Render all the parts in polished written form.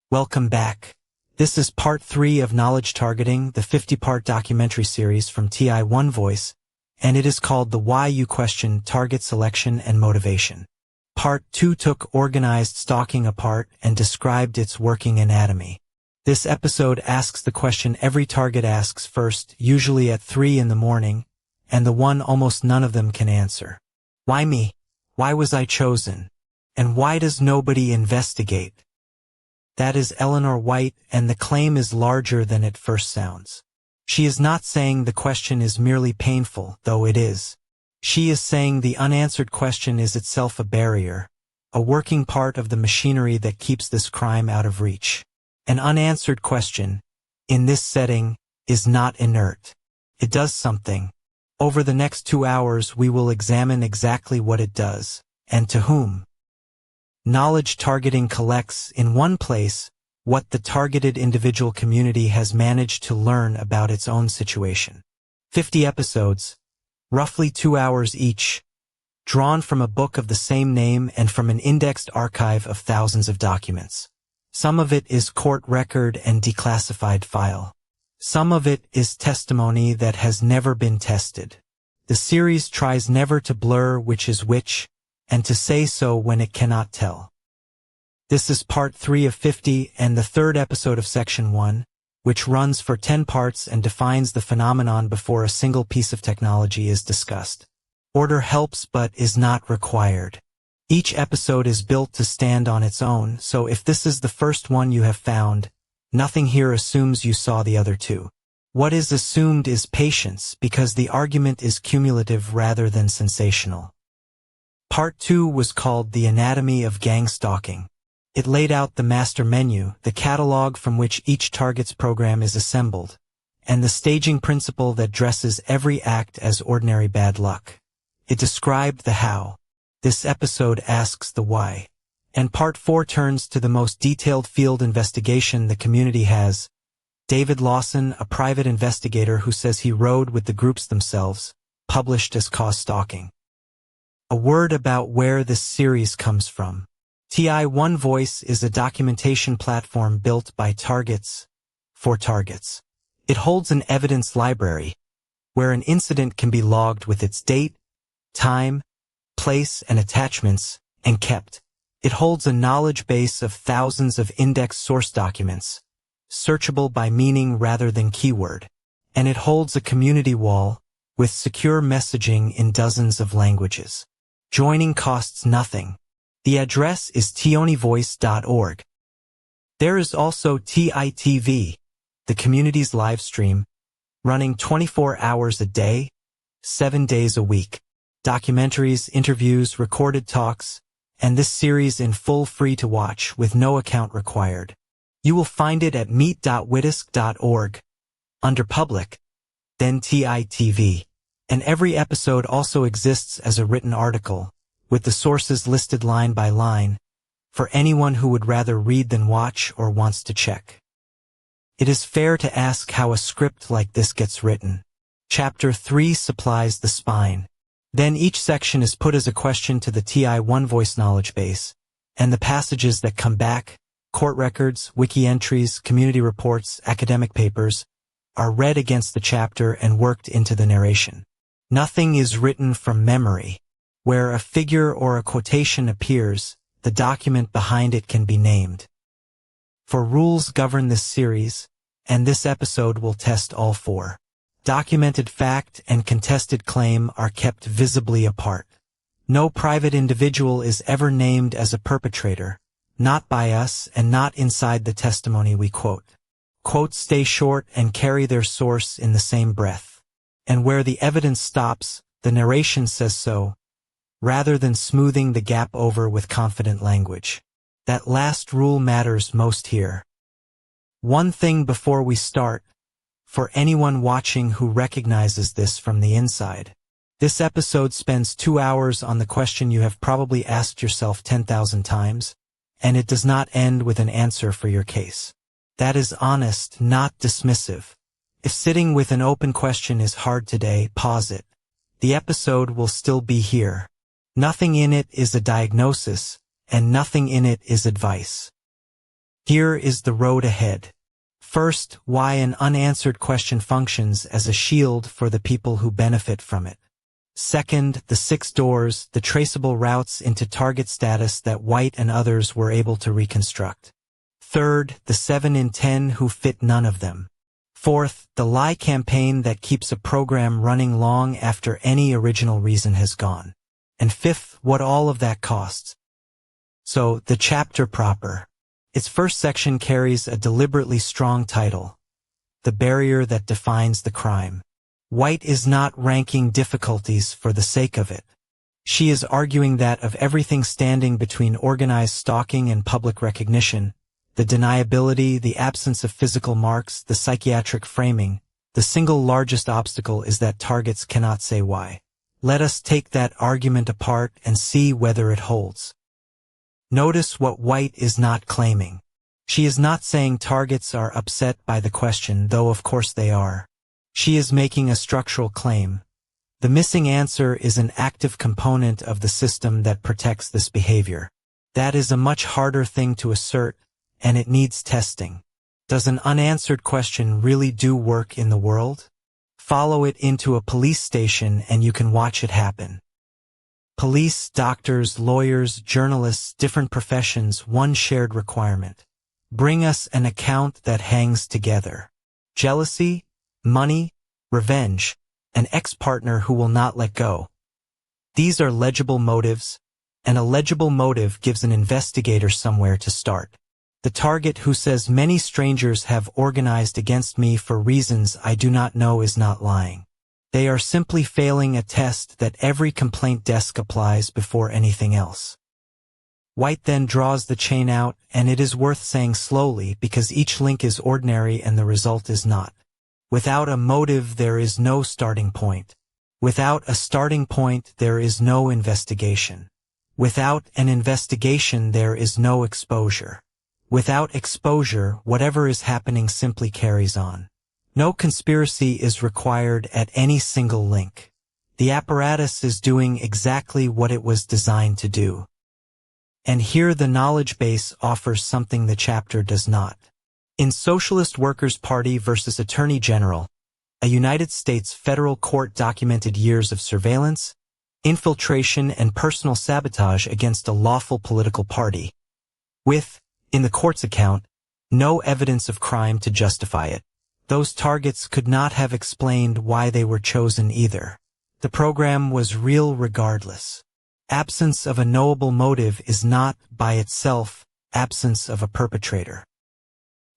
Welcome back. This is part 3 of Knowledge Targeting, the 50-part documentary series from TI One Voice, and it is called The Why You Question Target Selection and Motivation. Part 2 took organized stalking apart and described its working anatomy. This episode asks the question every target asks first, usually at 3 in the morning, and the one almost none of them can answer. Why me? Why was I chosen? And why does nobody investigate? That is Eleanor White, and the claim is larger than it first sounds. She is not saying the question is merely painful, though it is. She is saying the unanswered question is itself a barrier, a working part of the machinery that keeps this crime out of reach. An unanswered question, in this setting, is not inert. It does something. Over the next 2 hours we will examine exactly what it does, and to whom. Knowledge targeting collects, in one place, what the targeted individual community has managed to learn about its own situation. 50 episodes, roughly 2 hours each, drawn from a book of the same name and from an indexed archive of thousands of documents. Some of it is court record and declassified file. Some of it is testimony that has never been tested. The series tries never to blur which is which, and to say so when it cannot tell. This is part 3 of 50 and the third episode of section 1, which runs for 10 parts and defines the phenomenon before a single piece of technology is discussed. Order helps but is not required. Each episode is built to stand on its own, so if this is the first one you have found, nothing here assumes you saw the other two. What is assumed is patience, because the argument is cumulative rather than sensational. Part 2 was called The Anatomy of Gang Stalking. It laid out the master menu, the catalog from which each target's program is assembled, and the staging principle that dresses every act as ordinary bad luck. It described the how. This episode asks the why. And part 4 turns to the most detailed field investigation the community has. David Lawson, a private investigator who says he rode with the groups themselves, published as Cause Stalking. A word about where this series comes from. TI One Voice is a documentation platform built by targets for targets. It holds an evidence library, where an incident can be logged with its date, time, place, and attachments, and kept. It holds a knowledge base of thousands of indexed source documents, searchable by meaning rather than keyword. And it holds a community wall, with secure messaging in dozens of languages. Joining costs nothing. The address is tionyvoice.org. There is also TITV, the community's live stream, running 24 hours a day, 7 days a week. Documentaries, interviews, recorded talks, and this series in full free to watch with no account required. You will find it at meet.witisk.org, under Public, then TITV. And every episode also exists as a written article, with the sources listed line by line, for anyone who would rather read than watch or wants to check. It is fair to ask how a script like this gets written. Chapter 3 supplies the spine. Then each section is put as a question to the TI One Voice knowledge base, and the passages that come back, court records, wiki entries, community reports, academic papers, are read against the chapter and worked into the narration. Nothing is written from memory. Where a figure or a quotation appears, the document behind it can be named. For rules govern this series, and this episode will test all 4. Documented fact and contested claim are kept visibly apart. No private individual is ever named as a perpetrator, not by us and not inside the testimony we quote. Quotes stay short and carry their source in the same breath. And where the evidence stops, the narration says so, rather than smoothing the gap over with confident language. That last rule matters most here. One thing before we start, for anyone watching who recognizes this from the inside. This episode spends 2 hours on the question you have probably asked yourself 10,000 times, and it does not end with an answer for your case. That is honest, not dismissive. If sitting with an open question is hard today, pause it. The episode will still be here. Nothing in it is a diagnosis, and nothing in it is advice. Here is the road ahead. First, why an unanswered question functions as a shield for the people who benefit from it. Second, the 6 doors, the traceable routes into target status that White and others were able to reconstruct. Third, the 7 in 10 who fit none of them. Fourth, the lie campaign that keeps a program running long after any original reason has gone. And fifth, what all of that costs. So, the chapter proper. Its first section carries a deliberately strong title, The Barrier That Defines the Crime. White is not ranking difficulties for the sake of it. She is arguing that of everything standing between organized stalking and public recognition, the deniability, the absence of physical marks, the psychiatric framing, the single largest obstacle is that targets cannot say why. Let us take that argument apart and see whether it holds. Notice what White is not claiming. She is not saying targets are upset by the question, though of course they are. She is making a structural claim. The missing answer is an active component of the system that protects this behavior. That is a much harder thing to assert, and it needs testing. Does an unanswered question really do work in the world? Follow it into a police station and you can watch it happen. Police, doctors, lawyers, journalists, different professions, one shared requirement. Bring us an account that hangs together. Jealousy, money, revenge, an ex-partner who will not let go. These are legible motives, and a legible motive gives an investigator somewhere to start. The target who says many strangers have organized against me for reasons I do not know is not lying. They are simply failing a test that every complaint desk applies before anything else. White then draws the chain out, and it is worth saying slowly because each link is ordinary and the result is not. Without a motive there is no starting point. Without a starting point there is no investigation. Without an investigation there is no exposure. Without exposure, whatever is happening simply carries on. No conspiracy is required at any single link. The apparatus is doing exactly what it was designed to do. And here the knowledge base offers something the chapter does not. In Socialist Workers' Party versus Attorney General, a United States federal court documented years of surveillance, infiltration, and personal sabotage against a lawful political party, with, in the court's account, no evidence of crime to justify it. Those targets could not have explained why they were chosen either. The program was real regardless. Absence of a knowable motive is not, by itself, absence of a perpetrator.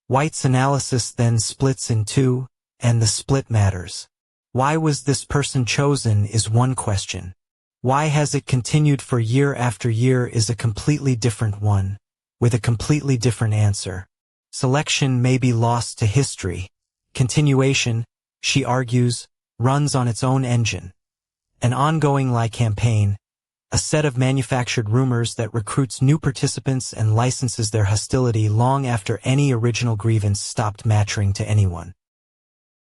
White's analysis then splits in two, and the split matters. Why was this person chosen is one question. Why has it continued for year after year is a completely different one, with a completely different answer. Selection may be lost to history. Continuation, she argues, runs on its own engine. An ongoing lie campaign, a set of manufactured rumors that recruits new participants and licenses their hostility long after any original grievance stopped mattering to anyone.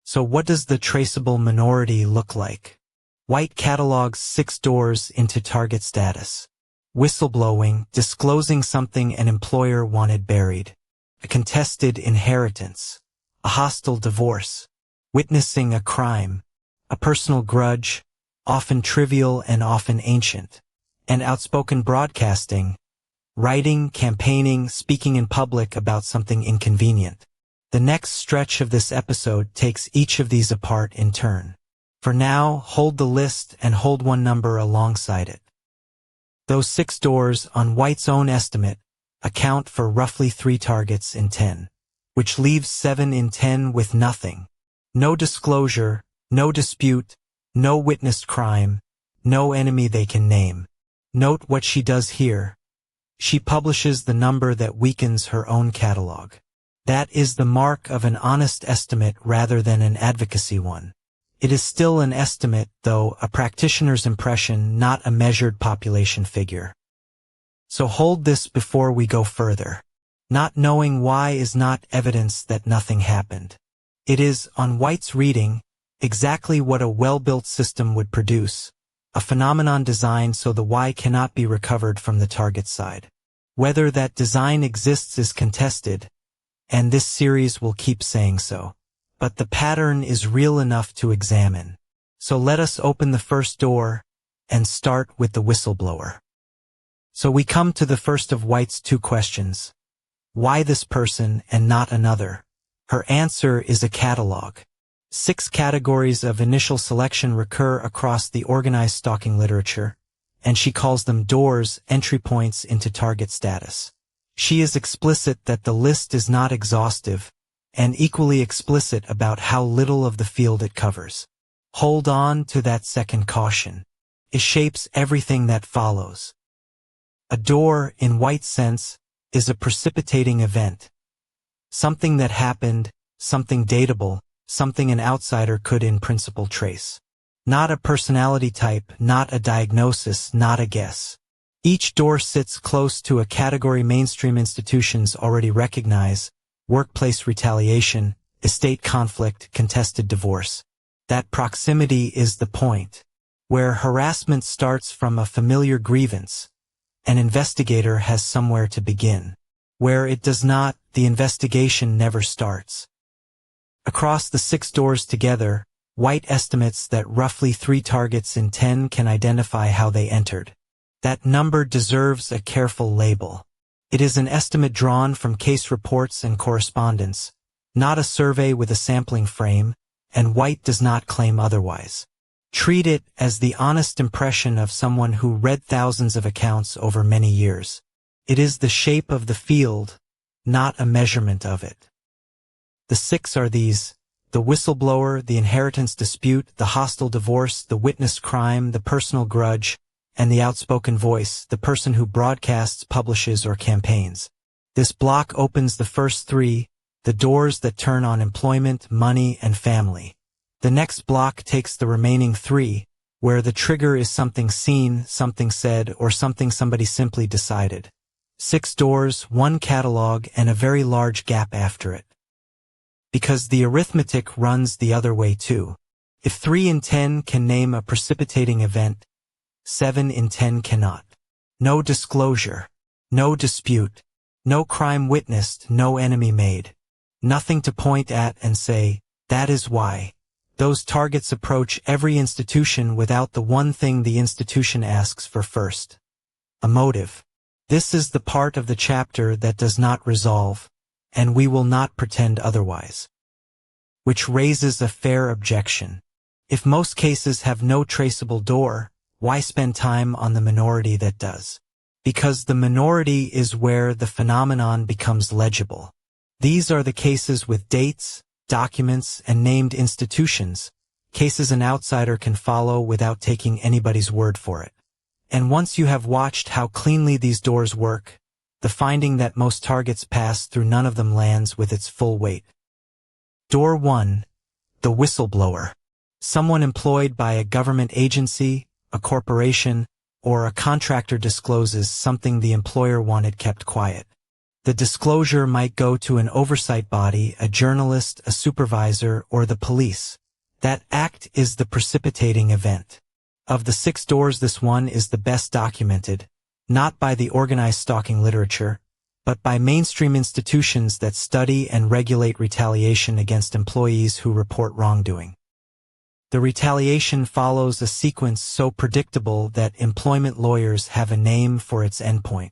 So what does the traceable minority look like? White catalogs 6 doors into target status. Whistleblowing, disclosing something an employer wanted buried. A contested inheritance. A hostile divorce. Witnessing a crime. A personal grudge, often trivial and often ancient. And outspoken broadcasting. Writing, campaigning, speaking in public about something inconvenient. The next stretch of this episode takes each of these apart in turn. For now, hold the list and hold one number alongside it. Those 6 doors, on White's own estimate, account for roughly 3 targets in 10, which leaves 7 in 10 with nothing. No disclosure, no dispute, no witnessed crime, no enemy they can name. Note what she does here. She publishes the number that weakens her own catalog. That is the mark of an honest estimate rather than an advocacy one. It is still an estimate, though, a practitioner's impression, not a measured population figure. So hold this before we go further. Not knowing why is not evidence that nothing happened. It is, on White's reading, exactly what a well-built system would produce, a phenomenon designed so the why cannot be recovered from the target side. Whether that design exists is contested, and this series will keep saying so. But the pattern is real enough to examine. So let us open the first door and start with the whistleblower. So we come to the first of White's two questions. Why this person and not another? Her answer is a catalog. 6 categories of initial selection recur across the organized stalking literature, and she calls them doors, entry points into target status. She is explicit that the list is not exhaustive, and equally explicit about how little of the field it covers. Hold on to that second caution. It shapes everything that follows. A door, in White's sense, is a precipitating event. Something that happened, something datable, something an outsider could in principle trace. Not a personality type, not a diagnosis, not a guess. Each door sits close to a category mainstream institutions already recognize: workplace retaliation, estate conflict, contested divorce. That proximity is the point. Where harassment starts from a familiar grievance, an investigator has somewhere to begin. Where it does not, the investigation never starts. Across the 6 doors together, White estimates that roughly 3 targets in 10 can identify how they entered. That number deserves a careful label. It is an estimate drawn from case reports and correspondence, not a survey with a sampling frame, and White does not claim otherwise. Treat it as the honest impression of someone who read thousands of accounts over many years. It is the shape of the field, not a measurement of it. The 6 are these: the whistleblower, the inheritance dispute, the hostile divorce, the witness crime, the personal grudge, and the outspoken voice, the person who broadcasts, publishes, or campaigns. This block opens the first 3, the doors that turn on employment, money, and family. The next block takes the remaining 3, where the trigger is something seen, something said, or something somebody simply decided. 6 doors, 1 catalog, and a very large gap after it. Because the arithmetic runs the other way too. If 3 in 10 can name a precipitating event, 7 in 10 cannot. No disclosure, no dispute, no crime witnessed, no enemy made. Nothing to point at and say, that is why. Those targets approach every institution without the one thing the institution asks for first: a motive. This is the part of the chapter that does not resolve, and we will not pretend otherwise. Which raises a fair objection. If most cases have no traceable door, why spend time on the minority that does? Because the minority is where the phenomenon becomes legible. These are the cases with dates, documents, and named institutions, cases an outsider can follow without taking anybody's word for it. And once you have watched how cleanly these doors work, the finding that most targets pass through none of them lands with its full weight. Door 1. The whistleblower. Someone employed by a government agency, a corporation, or a contractor discloses something the employer wanted kept quiet. The disclosure might go to an oversight body, a journalist, a supervisor, or the police. That act is the precipitating event. Of the 6 doors, this one is the best documented, not by the organized stalking literature, but by mainstream institutions that study and regulate retaliation against employees who report wrongdoing. The retaliation follows a sequence so predictable that employment lawyers have a name for its endpoint.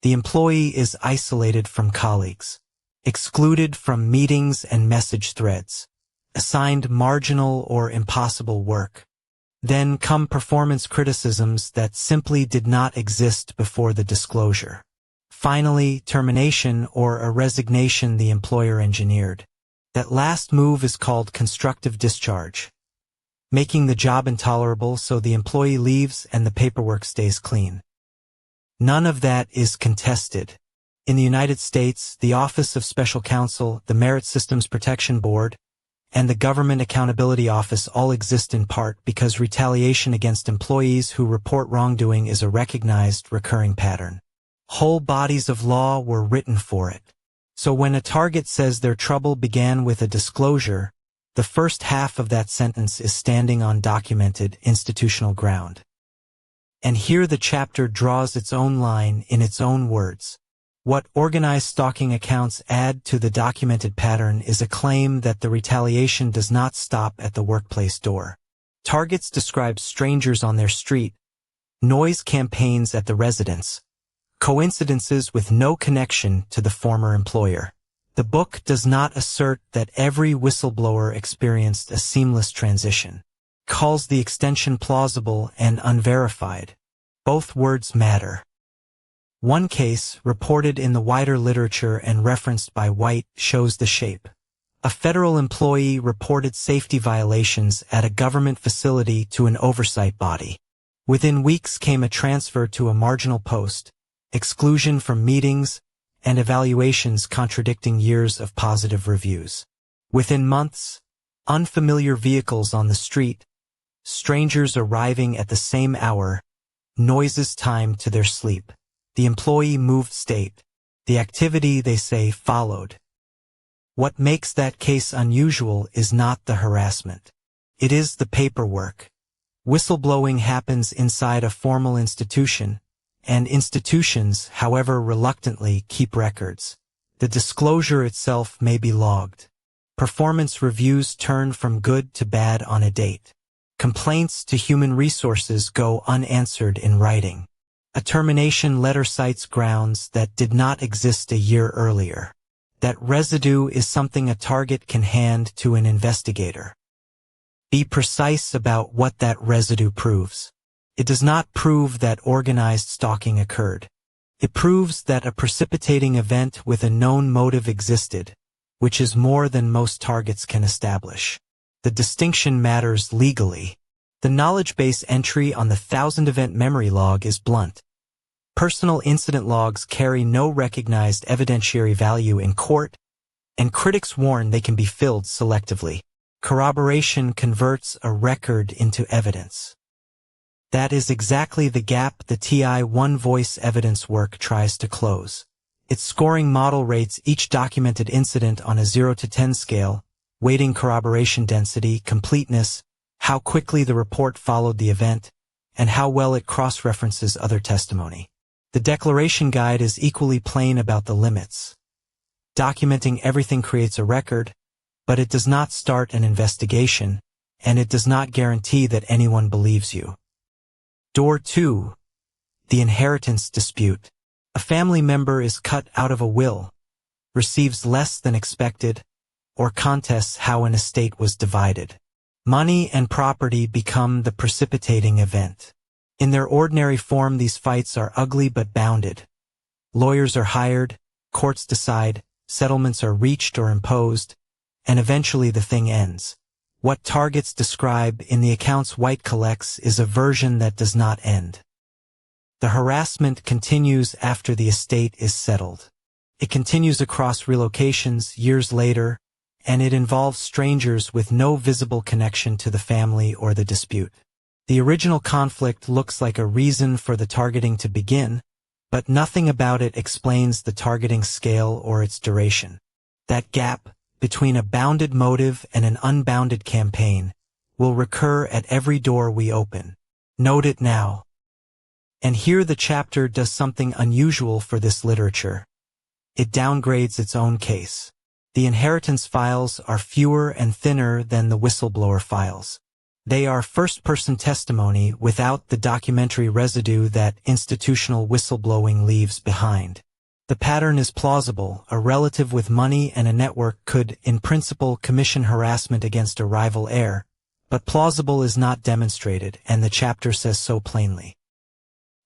The employee is isolated from colleagues, excluded from meetings and message threads, assigned marginal or impossible work. Then come performance criticisms that simply did not exist before the disclosure. Finally, termination or a resignation the employer engineered. That last move is called constructive discharge, making the job intolerable so the employee leaves and the paperwork stays clean. None of that is contested. In the United States, the Office of Special Counsel, the Merit Systems Protection Board, and the Government Accountability Office all exist in part because retaliation against employees who report wrongdoing is a recognized, recurring pattern. Whole bodies of law were written for it. So when a target says their trouble began with a disclosure, the first half of that sentence is standing on documented, institutional ground. And here the chapter draws its own line in its own words. What organized stalking accounts add to the documented pattern is a claim that the retaliation does not stop at the workplace door. Targets describe strangers on their street, noise campaigns at the residence, coincidences with no connection to the former employer. The book does not assert that every whistleblower experienced a seamless transition. It calls the extension plausible and unverified. Both words matter. One case, reported in the wider literature and referenced by White, shows the shape. A federal employee reported safety violations at a government facility to an oversight body. Within weeks came a transfer to a marginal post, exclusion from meetings, and evaluations contradicting years of positive reviews. Within months, unfamiliar vehicles on the street, strangers arriving at the same hour, noises timed to their sleep. The employee moved state. The activity, they say, followed. What makes that case unusual is not the harassment. It is the paperwork. Whistleblowing happens inside a formal institution, and institutions, however reluctantly, keep records. The disclosure itself may be logged. Performance reviews turn from good to bad on a date. Complaints to human resources go unanswered in writing. A termination letter cites grounds that did not exist a year earlier. That residue is something a target can hand to an investigator. Be precise about what that residue proves. It does not prove that organized stalking occurred. It proves that a precipitating event with a known motive existed, which is more than most targets can establish. The distinction matters legally. The knowledge base entry on the 1000-event memory log is blunt. Personal incident logs carry no recognized evidentiary value in court, and critics warn they can be filled selectively. Corroboration converts a record into evidence. That is exactly the gap the TI One Voice evidence work tries to close. Its scoring model rates each documented incident on a 0 to 10 scale, weighting corroboration density, completeness, how quickly the report followed the event, and how well it cross-references other testimony. The declaration guide is equally plain about the limits. Documenting everything creates a record, but it does not start an investigation, and it does not guarantee that anyone believes you. Door 2. The inheritance dispute. A family member is cut out of a will, receives less than expected, or contests how an estate was divided. Money and property become the precipitating event. In their ordinary form, these fights are ugly but bounded. Lawyers are hired, courts decide, settlements are reached or imposed, and eventually the thing ends. What targets describe in the accounts White collects is a version that does not end. The harassment continues after the estate is settled. It continues across relocations years later, and it involves strangers with no visible connection to the family or the dispute. The original conflict looks like a reason for the targeting to begin, but nothing about it explains the targeting scale or its duration. That gap, between a bounded motive and an unbounded campaign, will recur at every door we open. Note it now. And here the chapter does something unusual for this literature. It downgrades its own case. The inheritance files are fewer and thinner than the whistleblower files. They are first-person testimony without the documentary residue that institutional whistleblowing leaves behind. The pattern is plausible. A relative with money and a network could, in principle, commission harassment against a rival heir, but plausible is not demonstrated, and the chapter says so plainly.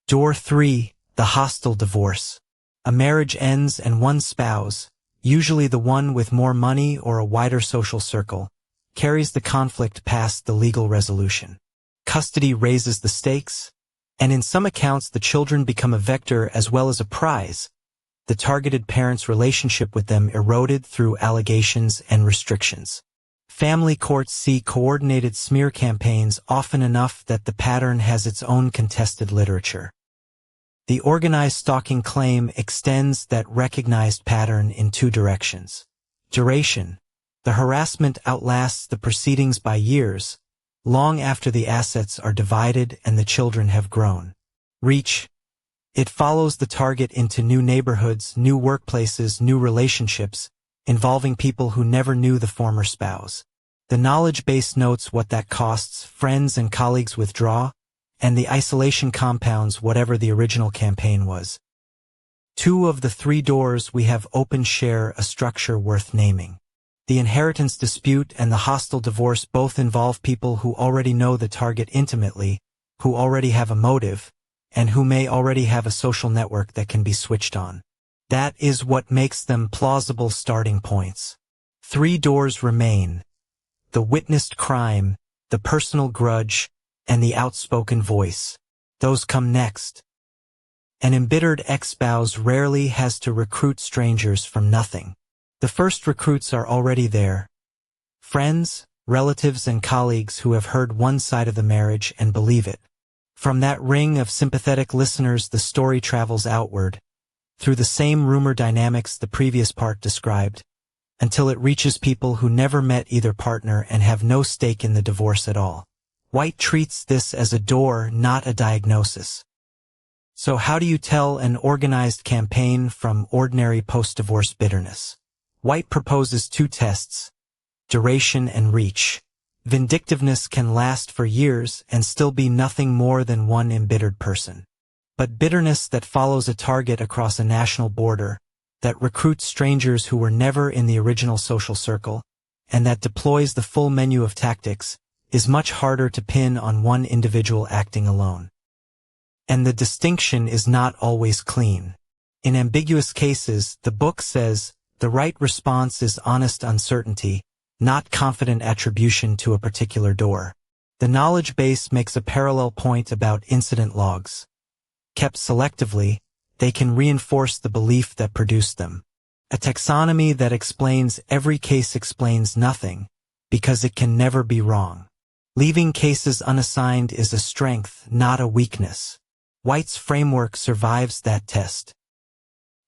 Door 3. The hostile divorce. A marriage ends and one spouse, usually the one with more money or a wider social circle, carries the conflict past the legal resolution. Custody raises the stakes, and in some accounts the children become a vector as well as a prize. The targeted parent's relationship with them eroded through allegations and restrictions. Family courts see coordinated smear campaigns often enough that the pattern has its own contested literature. The organized stalking claim extends that recognized pattern in two directions. Duration. The harassment outlasts the proceedings by years, long after the assets are divided and the children have grown. Reach. It follows the target into new neighborhoods, new workplaces, new relationships, involving people who never knew the former spouse. The knowledge base notes what that costs, friends and colleagues withdraw, and the isolation compounds whatever the original campaign was. 2 of the 3 doors we have open share a structure worth naming. The inheritance dispute and the hostile divorce both involve people who already know the target intimately, who already have a motive, and who may already have a social network that can be switched on. That is what makes them plausible starting points. 3 doors remain: the witnessed crime, the personal grudge, and the outspoken voice. Those come next. An embittered ex-spouse rarely has to recruit strangers from nothing. The first recruits are already there. Friends, relatives, and colleagues who have heard one side of the marriage and believe it. From that ring of sympathetic listeners, the story travels outward, through the same rumor dynamics the previous part described, until it reaches people who never met either partner and have no stake in the divorce at all. White treats this as a door, not a diagnosis. So how do you tell an organized campaign from ordinary post-divorce bitterness? White proposes 2 tests: duration and reach. Vindictiveness can last for years and still be nothing more than one embittered person. But bitterness that follows a target across a national border, that recruits strangers who were never in the original social circle, and that deploys the full menu of tactics, is much harder to pin on one individual acting alone. And the distinction is not always clean. In ambiguous cases, the book says, the right response is honest uncertainty, not confident attribution to a particular door. The knowledge base makes a parallel point about incident logs. Kept selectively, they can reinforce the belief that produced them. A taxonomy that explains every case explains nothing, because it can never be wrong. Leaving cases unassigned is a strength, not a weakness. White's framework survives that test.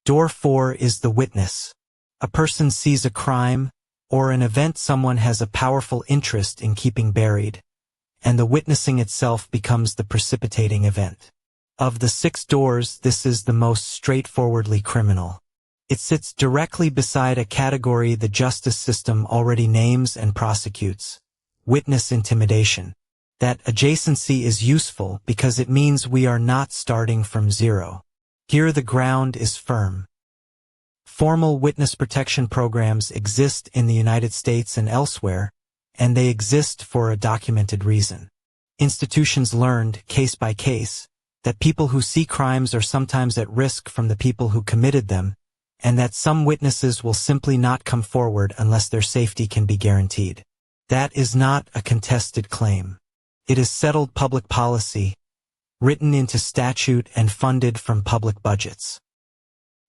Door 4 is the witness. A person sees a crime, or an event someone has a powerful interest in keeping buried, and the witnessing itself becomes the precipitating event. Of the 6 doors, this is the most straightforwardly criminal. It sits directly beside a category the justice system already names and prosecutes: witness intimidation. That adjacency is useful because it means we are not starting from zero. Here the ground is firm. Formal witness protection programs exist in the United States and elsewhere, and they exist for a documented reason. Institutions learned, case by case, that people who see crimes are sometimes at risk from the people who committed them, and that some witnesses will simply not come forward unless their safety can be guaranteed. That is not a contested claim. It is settled public policy, written into statute and funded from public budgets.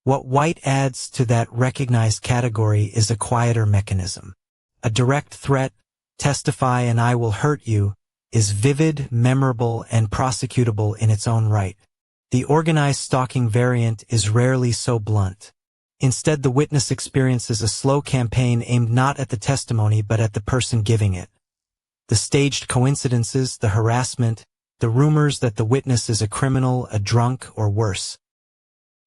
What White adds to that recognized category is a quieter mechanism. A direct threat, testify and I will hurt you, is vivid, memorable, and prosecutable in its own right. The organized stalking variant is rarely so blunt. Instead, the witness experiences a slow campaign aimed not at the testimony but at the person giving it. The staged coincidences, the harassment, the rumors that the witness is a criminal, a drunk, or worse.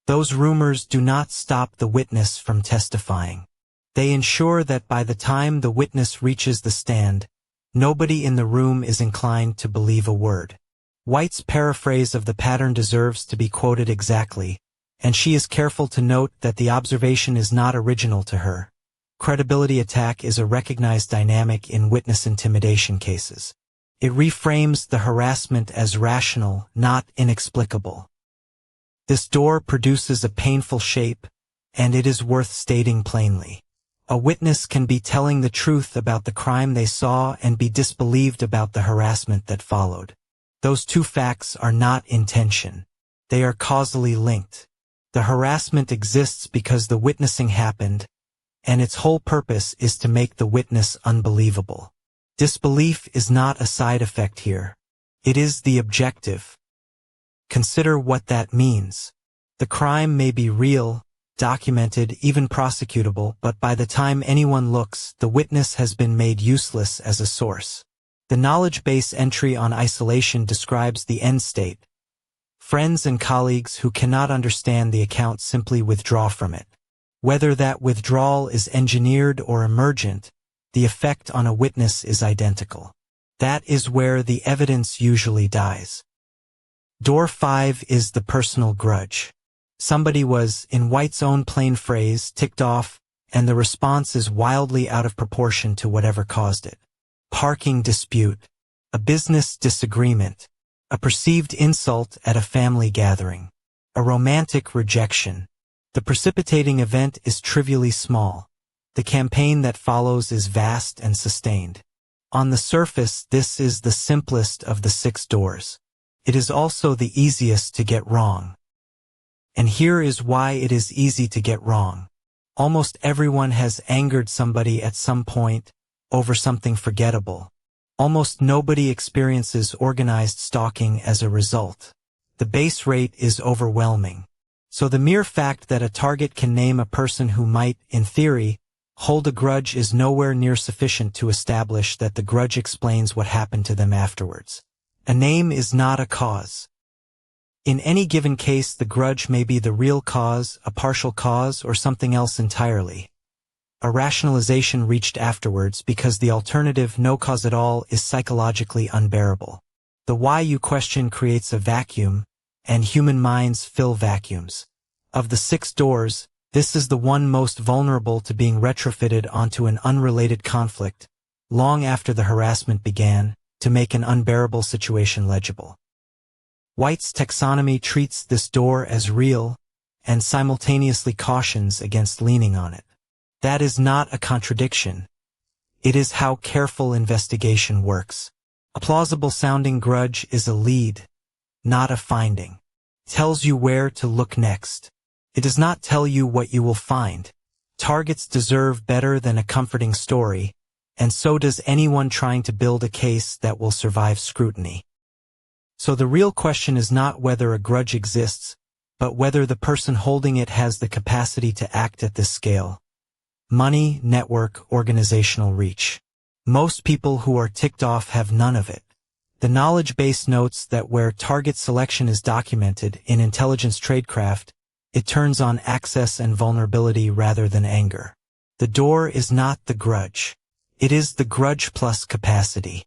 Those rumors do not stop the witness from testifying. They ensure that by the time the witness reaches the stand, nobody in the room is inclined to believe a word. White's paraphrase of the pattern deserves to be quoted exactly, and she is careful to note that the observation is not original to her. Credibility attack is a recognized dynamic in witness intimidation cases. It reframes the harassment as rational, not inexplicable. This door produces a painful shape, and it is worth stating plainly. A witness can be telling the truth about the crime they saw and be disbelieved about the harassment that followed. Those 2 facts are not in tension. They are causally linked. The harassment exists because the witnessing happened, and its whole purpose is to make the witness unbelievable. Disbelief is not a side effect here. It is the objective. Consider what that means. The crime may be real, documented, even prosecutable, but by the time anyone looks, the witness has been made useless as a source. The knowledge base entry on isolation describes the end state. Friends and colleagues who cannot understand the account simply withdraw from it. Whether that withdrawal is engineered or emergent, the effect on a witness is identical. That is where the evidence usually dies. Door 5 is the personal grudge. Somebody was, in White's own plain phrase, ticked off, and the response is wildly out of proportion to whatever caused it. Parking dispute, a business disagreement, a perceived insult at a family gathering, a romantic rejection. The precipitating event is trivially small. The campaign that follows is vast and sustained. On the surface, this is the simplest of the 6 doors. It is also the easiest to get wrong. And here is why it is easy to get wrong. Almost everyone has angered somebody at some point over something forgettable. Almost nobody experiences organized stalking as a result. The base rate is overwhelming. So the mere fact that a target can name a person who might, in theory, hold a grudge is nowhere near sufficient to establish that the grudge explains what happened to them afterwards. A name is not a cause. In any given case, the grudge may be the real cause, a partial cause, or something else entirely. A rationalization reached afterwards because the alternative, no cause at all, is psychologically unbearable. The why you question creates a vacuum, and human minds fill vacuums. Of the 6 doors, this is the one most vulnerable to being retrofitted onto an unrelated conflict, long after the harassment began, to make an unbearable situation legible. White's taxonomy treats this door as real, and simultaneously cautions against leaning on it. That is not a contradiction. It is how careful investigation works. A plausible-sounding grudge is a lead, not a finding. It tells you where to look next. It does not tell you what you will find. Targets deserve better than a comforting story, and so does anyone trying to build a case that will survive scrutiny. So the real question is not whether a grudge exists, but whether the person holding it has the capacity to act at this scale. Money, network, organizational reach. Most people who are ticked off have none of it. The knowledge base notes that where target selection is documented in intelligence tradecraft, it turns on access and vulnerability rather than anger. The door is not the grudge. It is the grudge plus capacity.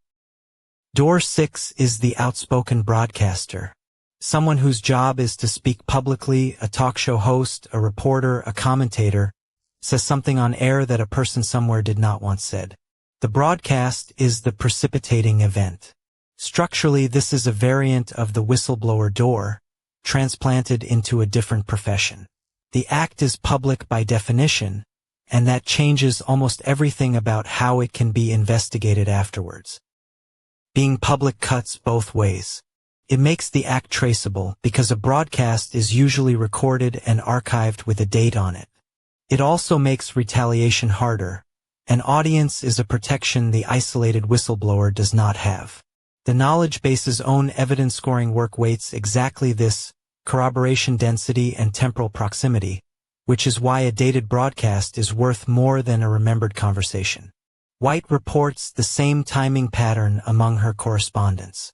Door 6 is the outspoken broadcaster. Someone whose job is to speak publicly, a talk show host, a reporter, a commentator, says something on air that a person somewhere did not want said. The broadcast is the precipitating event. Structurally, this is a variant of the whistleblower door, transplanted into a different profession. The act is public by definition, and that changes almost everything about how it can be investigated afterwards. Being public cuts both ways. It makes the act traceable because a broadcast is usually recorded and archived with a date on it. It also makes retaliation harder. An audience is a protection the isolated whistleblower does not have. The knowledge base's own evidence scoring work weights exactly this, corroboration density and temporal proximity, which is why a dated broadcast is worth more than a remembered conversation. White reports the same timing pattern among her correspondents.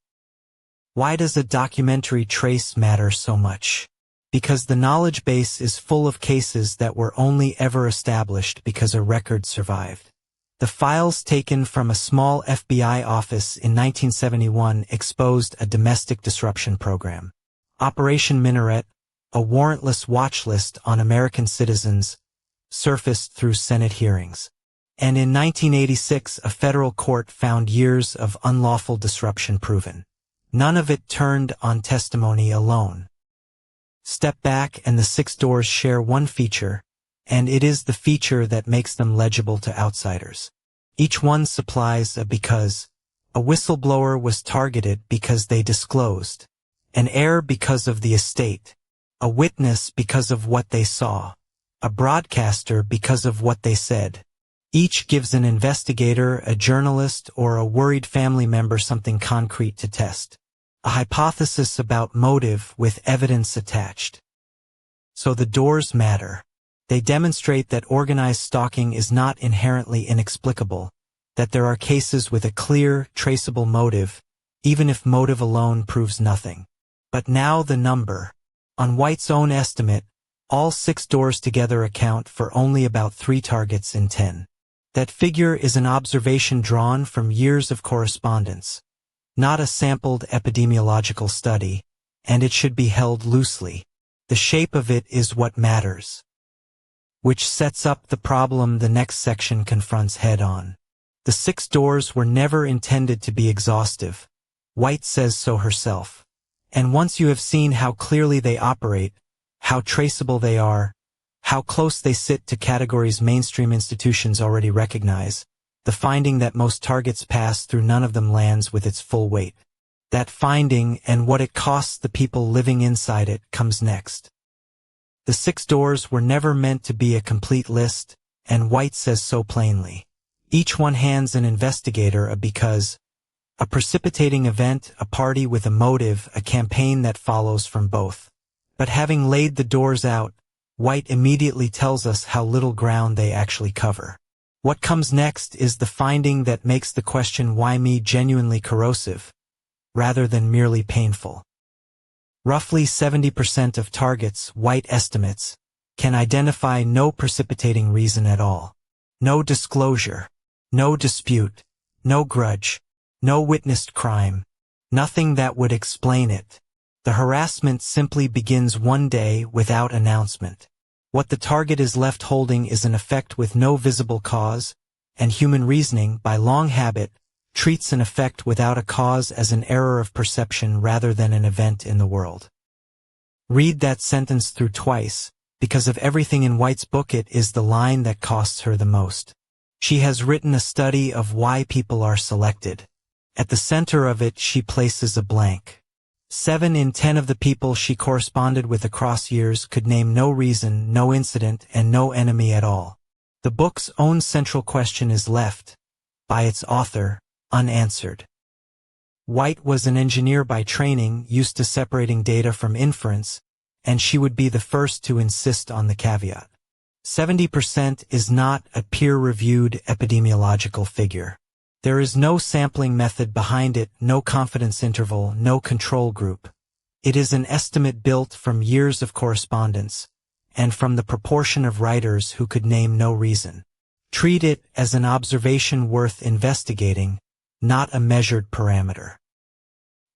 Why does a documentary trace matter so much? Because the knowledge base is full of cases that were only ever established because a record survived. The files taken from a small FBI office in 1971 exposed a domestic disruption program. Operation Minaret, a warrantless watch list on American citizens, surfaced through Senate hearings. And in 1986, a federal court found years of unlawful disruption proven. None of it turned on testimony alone. Step back and the 6 doors share one feature, and it is the feature that makes them legible to outsiders. Each one supplies a because. A whistleblower was targeted because they disclosed. An heir because of the estate. A witness because of what they saw. A broadcaster because of what they said. Each gives an investigator, a journalist, or a worried family member something concrete to test. A hypothesis about motive with evidence attached. So the doors matter. They demonstrate that organized stalking is not inherently inexplicable, that there are cases with a clear, traceable motive, even if motive alone proves nothing. But now the number. On White's own estimate, all 6 doors together account for only about 3 targets in 10. That figure is an observation drawn from years of correspondence, not a sampled epidemiological study, and it should be held loosely. The shape of it is what matters. Which sets up the problem the next section confronts head-on. The 6 doors were never intended to be exhaustive. White says so herself. And once you have seen how clearly they operate, how traceable they are, how close they sit to categories mainstream institutions already recognize, the finding that most targets pass through none of them lands with its full weight. That finding and what it costs the people living inside it comes next. The 6 doors were never meant to be a complete list, and White says so plainly. Each one hands an investigator a because, a precipitating event, a party with a motive, a campaign that follows from both. But having laid the doors out, White immediately tells us how little ground they actually cover. What comes next is the finding that makes the question why me genuinely corrosive, rather than merely painful. Roughly 70% of targets, White estimates, can identify no precipitating reason at all. No disclosure, no dispute, no grudge, no witnessed crime, nothing that would explain it. The harassment simply begins one day without announcement. What the target is left holding is an effect with no visible cause, and human reasoning, by long habit, treats an effect without a cause as an error of perception rather than an event in the world. Read that sentence through twice, because of everything in White's book it is the line that costs her the most. She has written a study of why people are selected. At the center of it she places a blank. 7 in 10 of the people she corresponded with across years could name no reason, no incident, and no enemy at all. The book's own central question is left, by its author, unanswered. White was an engineer by training, used to separating data from inference, and she would be the first to insist on the caveat. 70% is not a peer-reviewed epidemiological figure. There is no sampling method behind it, no confidence interval, no control group. It is an estimate built from years of correspondence, and from the proportion of writers who could name no reason. Treat it as an observation worth investigating, not a measured parameter.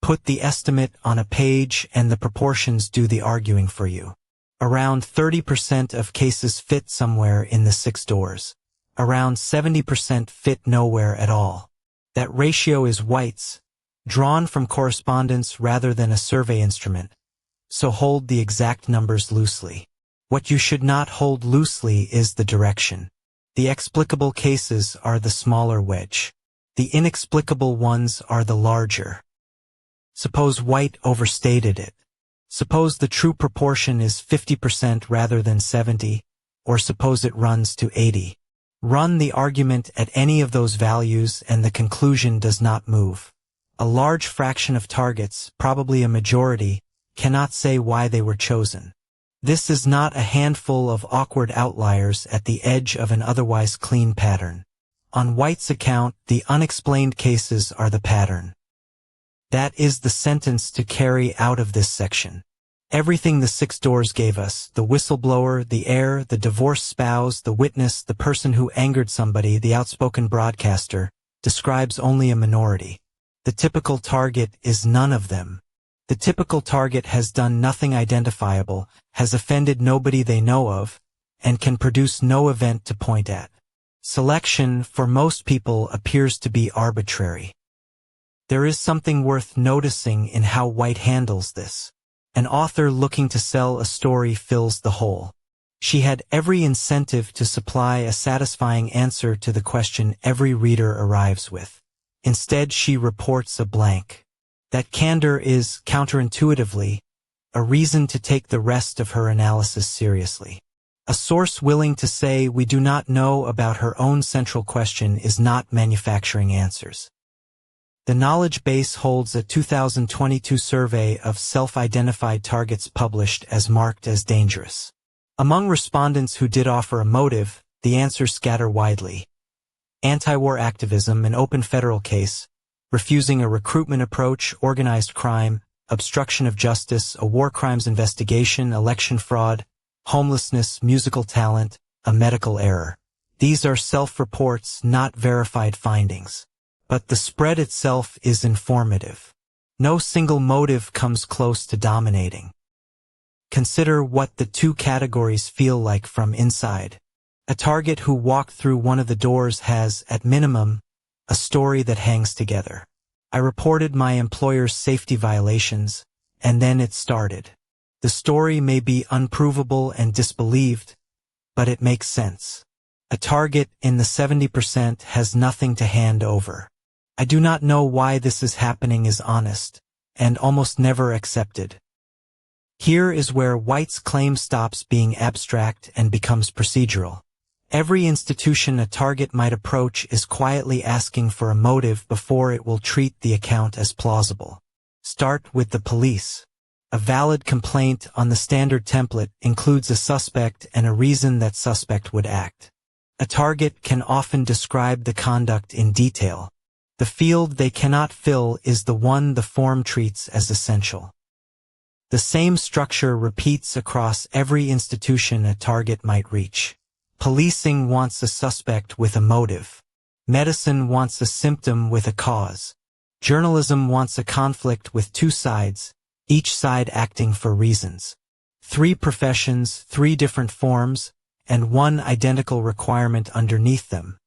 Put the estimate on a page and the proportions do the arguing for you. Around 30% of cases fit somewhere in the 6 doors. Around 70% fit nowhere at all. That ratio is White's, drawn from correspondence rather than a survey instrument, so hold the exact numbers loosely. What you should not hold loosely is the direction. The explicable cases are the smaller wedge. The inexplicable ones are the larger. Suppose White overstated it. Suppose the true proportion is 50% rather than 70, or suppose it runs to 80. Run the argument at any of those values and the conclusion does not move. A large fraction of targets, probably a majority, cannot say why they were chosen. This is not a handful of awkward outliers at the edge of an otherwise clean pattern. On White's account, the unexplained cases are the pattern. That is the sentence to carry out of this section. Everything the 6 doors gave us, the whistleblower, the heir, the divorced spouse, the witness, the person who angered somebody, the outspoken broadcaster, describes only a minority. The typical target is none of them. The typical target has done nothing identifiable, has offended nobody they know of, and can produce no event to point at. Selection, for most people, appears to be arbitrary. There is something worth noticing in how White handles this. An author looking to sell a story fills the hole. She had every incentive to supply a satisfying answer to the question every reader arrives with. Instead, she reports a blank. That candor is, counterintuitively, a reason to take the rest of her analysis seriously. A source willing to say we do not know about her own central question is not manufacturing answers. The knowledge base holds a 2022 survey of self-identified targets published as marked as dangerous. Among respondents who did offer a motive, the answers scatter widely. Anti-war activism, an open federal case, refusing a recruitment approach, organized crime, obstruction of justice, a war crimes investigation, election fraud, homelessness, musical talent, a medical error. These are self-reports, not verified findings. But the spread itself is informative. No single motive comes close to dominating. Consider what the two categories feel like from inside. A target who walked through one of the doors has, at minimum, a story that hangs together. I reported my employer's safety violations, and then it started. The story may be unprovable and disbelieved, but it makes sense. A target in the 70% has nothing to hand over. I do not know why this is happening is honest, and almost never accepted. Here is where White's claim stops being abstract and becomes procedural. Every institution a target might approach is quietly asking for a motive before it will treat the account as plausible. Start with the police. A valid complaint on the standard template includes a suspect and a reason that suspect would act. A target can often describe the conduct in detail. The field they cannot fill is the one the form treats as essential. The same structure repeats across every institution a target might reach. Policing wants a suspect with a motive. Medicine wants a symptom with a cause. Journalism wants a conflict with two sides, each side acting for reasons. 3 professions, 3 different forms, and one identical requirement underneath them: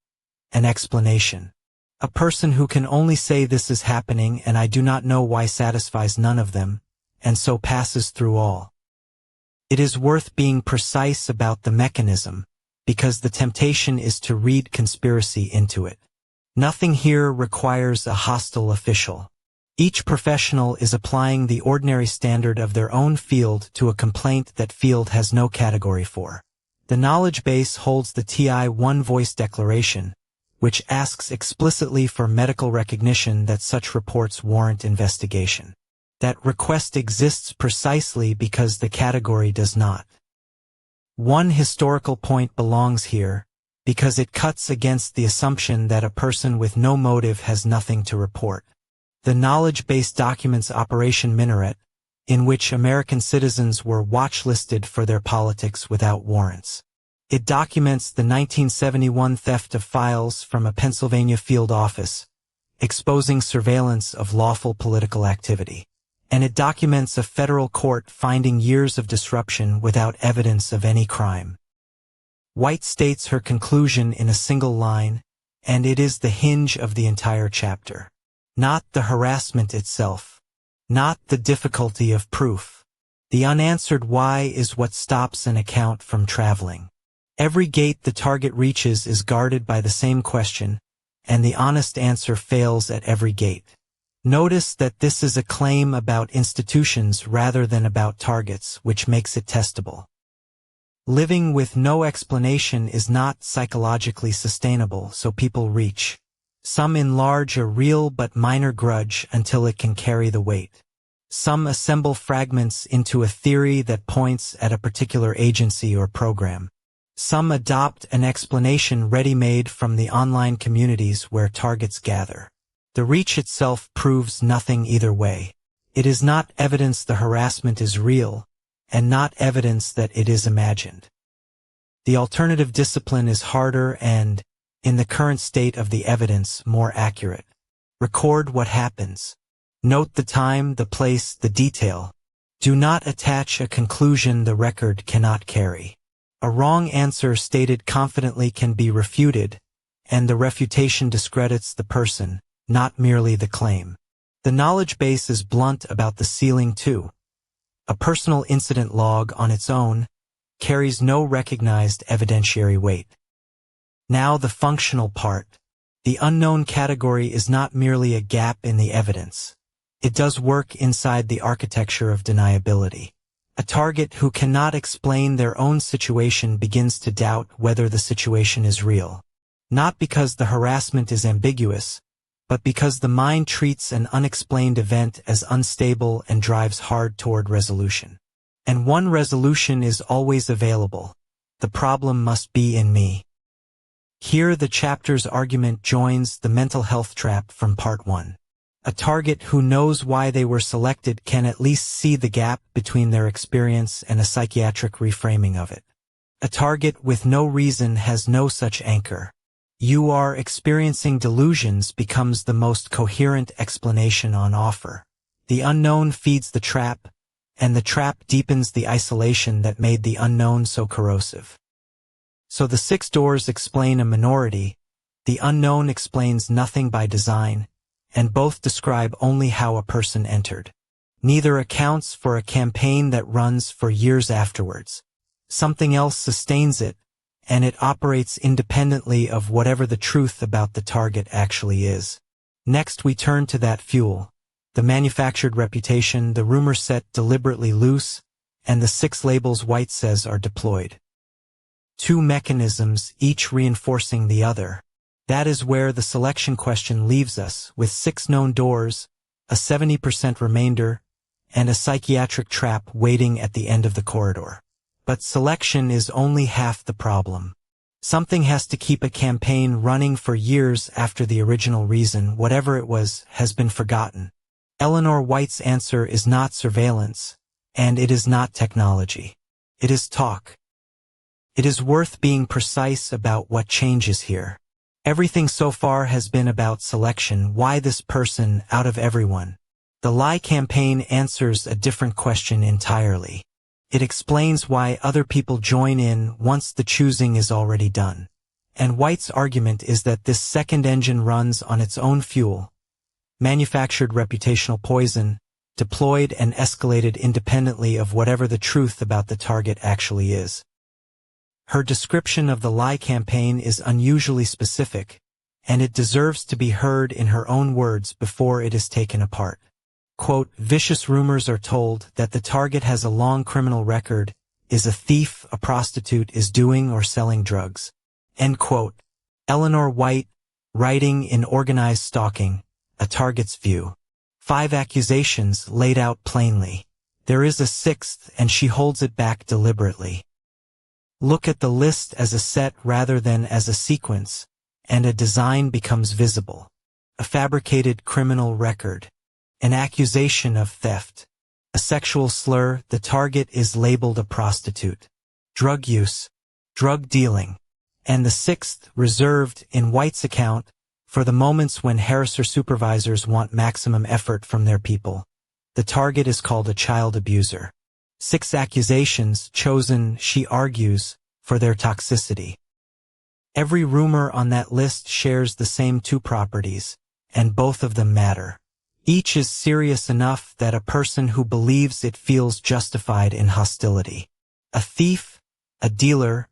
an explanation. A person who can only say this is happening and I do not know why satisfies none of them, and so passes through all. It is worth being precise about the mechanism, because the temptation is to read conspiracy into it. Nothing here requires a hostile official. Each professional is applying the ordinary standard of their own field to a complaint that field has no category for. The knowledge base holds the TI One Voice Declaration, which asks explicitly for medical recognition that such reports warrant investigation. That request exists precisely because the category does not. One historical point belongs here, because it cuts against the assumption that a person with no motive has nothing to report. The knowledge base documents Operation Minaret, in which American citizens were watchlisted for their politics without warrants. It documents the 1971 theft of files from a Pennsylvania field office, exposing surveillance of lawful political activity. And it documents a federal court finding years of disruption without evidence of any crime. White states her conclusion in a single line, and it is the hinge of the entire chapter. Not the harassment itself. Not the difficulty of proof. The unanswered why is what stops an account from traveling. Every gate the target reaches is guarded by the same question, and the honest answer fails at every gate. Notice that this is a claim about institutions rather than about targets, which makes it testable. Living with no explanation is not psychologically sustainable, so people reach. Some enlarge a real but minor grudge until it can carry the weight. Some assemble fragments into a theory that points at a particular agency or program. Some adopt an explanation ready-made from the online communities where targets gather. The reach itself proves nothing either way. It is not evidence the harassment is real, and not evidence that it is imagined. The alternative discipline is harder and, in the current state of the evidence, more accurate. Record what happens. Note the time, the place, the detail. Do not attach a conclusion the record cannot carry. A wrong answer stated confidently can be refuted, and the refutation discredits the person, not merely the claim. The knowledge base is blunt about the ceiling too. A personal incident log on its own carries no recognized evidentiary weight. Now the functional part. The unknown category is not merely a gap in the evidence. It does work inside the architecture of deniability. A target who cannot explain their own situation begins to doubt whether the situation is real. Not because the harassment is ambiguous, but because the mind treats an unexplained event as unstable and drives hard toward resolution. And one resolution is always available. The problem must be in me. Here the chapter's argument joins the mental health trap from part 1. A target who knows why they were selected can at least see the gap between their experience and a psychiatric reframing of it. A target with no reason has no such anchor. "You are experiencing delusions" becomes the most coherent explanation on offer. The unknown feeds the trap, and the trap deepens the isolation that made the unknown so corrosive. So the 6 doors explain a minority, the unknown explains nothing by design, and both describe only how a person entered. Neither accounts for a campaign that runs for years afterwards. Something else sustains it, and it operates independently of whatever the truth about the target actually is. Next we turn to that fuel, the manufactured reputation, the rumor set deliberately loose, and the 6 labels White says are deployed. 2 mechanisms, each reinforcing the other. That is where the selection question leaves us, with 6 known doors, a 70% remainder, and a psychiatric trap waiting at the end of the corridor. But selection is only half the problem. Something has to keep a campaign running for years after the original reason, whatever it was, has been forgotten. Eleanor White's answer is not surveillance, and it is not technology. It is talk. It is worth being precise about what changes here. Everything so far has been about selection. Why this person out of everyone? The lie campaign answers a different question entirely. It explains why other people join in once the choosing is already done. And White's argument is that this second engine runs on its own fuel, manufactured reputational poison, deployed and escalated independently of whatever the truth about the target actually is. Her description of the lie campaign is unusually specific, and it deserves to be heard in her own words before it is taken apart. Quote, "Vicious rumors are told that the target has a long criminal record, is a thief, a prostitute, is doing or selling drugs." End quote. Eleanor White, writing in Organized Stalking, A Target's View. 5 accusations laid out plainly. There is a 6th, and she holds it back deliberately. Look at the list as a set rather than as a sequence, and a design becomes visible. A fabricated criminal record. An accusation of theft. A sexual slur, the target is labeled a prostitute. Drug use. Drug dealing. And the 6th, reserved, in White's account, for the moments when harasser supervisors want maximum effort from their people. The target is called a child abuser. 6 accusations chosen, she argues, for their toxicity. Every rumor on that list shares the same 2 properties, and both of them matter. Each is serious enough that a person who believes it feels justified in hostility. A thief, a dealer,